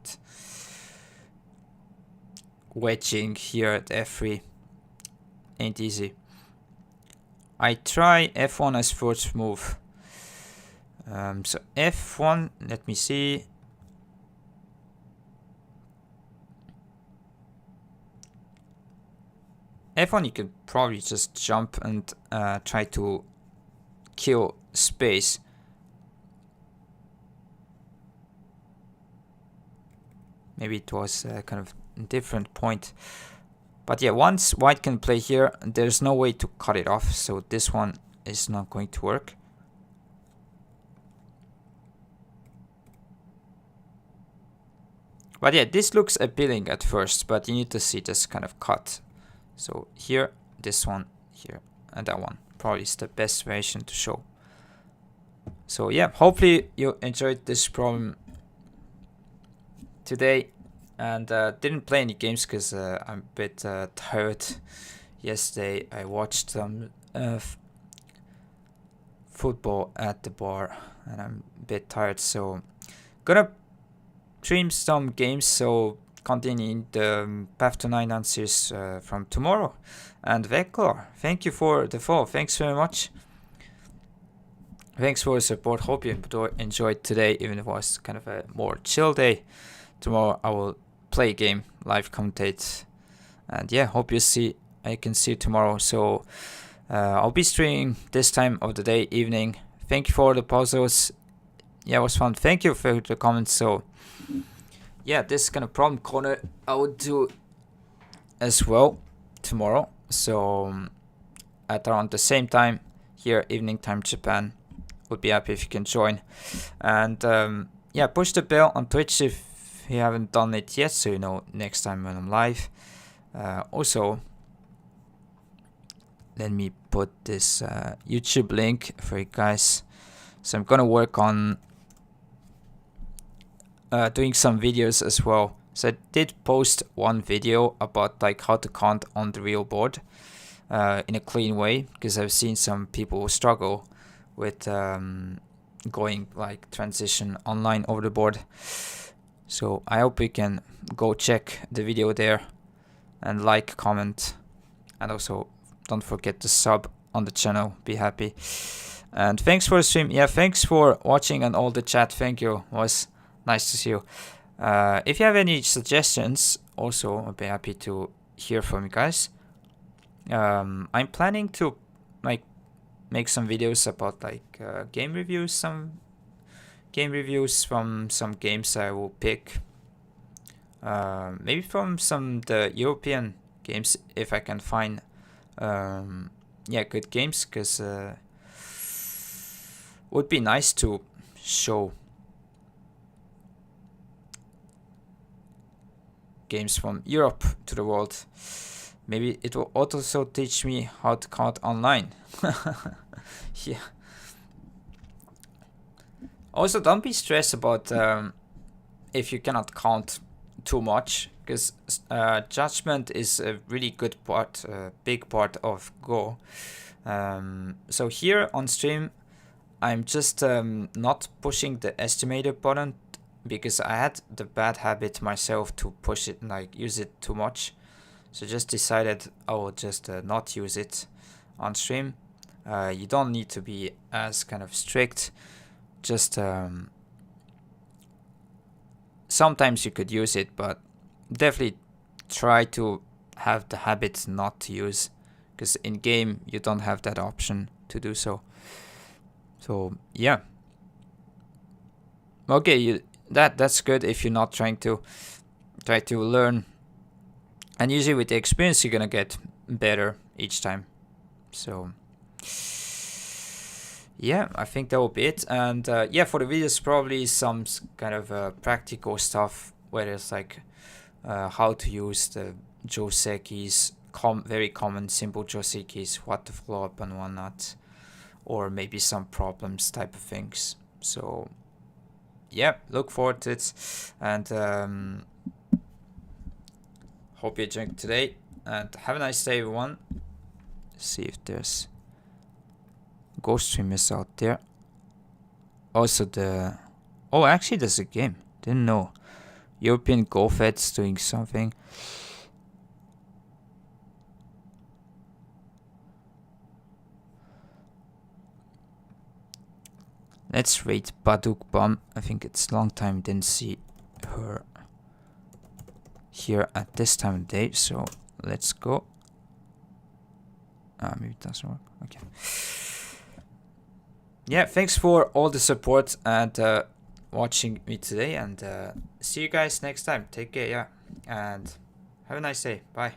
wedging here at f3 ain't easy. I try f1 as first move. So f1, let me see. F1 you can probably just jump and try to kill space. Maybe it was kind of a different point. But yeah, once white can play here, there's no way to cut it off. So this one is not going to work. But yeah, this looks appealing at first, but you need to see this kind of cut. So here, this one here and that one. Probably is the best version to show. So yeah, hopefully you enjoyed this problem today, and didn't play any games because I'm a bit tired. Yesterday I watched some football at the bar and I'm a bit tired, so gonna stream some games, so continuing the Path to 9 series from tomorrow. And Vekor, thank you for the follow. Thanks very much. Thanks for the support. Hope you enjoyed today, even if it was kind of a more chill day. Tomorrow I will play a game, live commentate, and yeah, hope I can see you tomorrow. So I'll be streaming this time of the day, evening. Thank you for the puzzles. Yeah, it was fun. Thank you for the comments. So yeah, this kind of problem corner I will do as well tomorrow. So at around the same time here, evening time Japan. Would be happy if you can join. And yeah, push the bell on Twitch if you haven't done it yet, so you know next time when I'm live. Also, let me put this YouTube link for you guys. So I'm gonna work on doing some videos as well. So I did post one video about like how to count on the real board in a clean way, because I've seen some people struggle with going like transition online over the board. So I hope you can go check the video there and like, comment, and also don't forget to sub on the channel. Be happy. And thanks for the stream. Yeah, thanks for watching and all the chat. Thank you. It was nice to see you. If you have any suggestions, also I'll be happy to hear from you guys. I'm planning to like make some videos about like game reviews, some game reviews from some games I will pick. Maybe from some the European games if I can find yeah, good games, because would be nice to show games from Europe to the world. Maybe it will also teach me how to count online. Yeah. Also, don't be stressed about if you cannot count too much, because judgment is a really good part, big part of Go. So here on stream, I'm just not pushing the estimator button, because I had the bad habit myself to push it, like use it too much. So just decided I will just not use it on stream. You don't need to be as kind of strict. Just sometimes you could use it, but definitely try to have the habit not to use, because in game you don't have that option to do so. So yeah. Okay, that's good if you're not trying to learn. And usually with the experience, you're gonna get better each time. So yeah, I think that will be it. And yeah, for the videos, probably some kind of practical stuff, where it's like how to use the josei keys, very common simple josei keys, what to follow up and whatnot, or maybe some problems type of things. So yeah, look forward to it. And hope you enjoyed today, and have a nice day, everyone. See if there's ghost streamers out there. Also actually there's a game, didn't know. European Go Fed's doing something. Let's rate Baduk Bomb. I think it's a long time didn't see her here at this time of day, so let's go. Maybe it doesn't work. Okay. Yeah, thanks for all the support and watching me today, and see you guys next time. Take care, yeah, and have a nice day. Bye.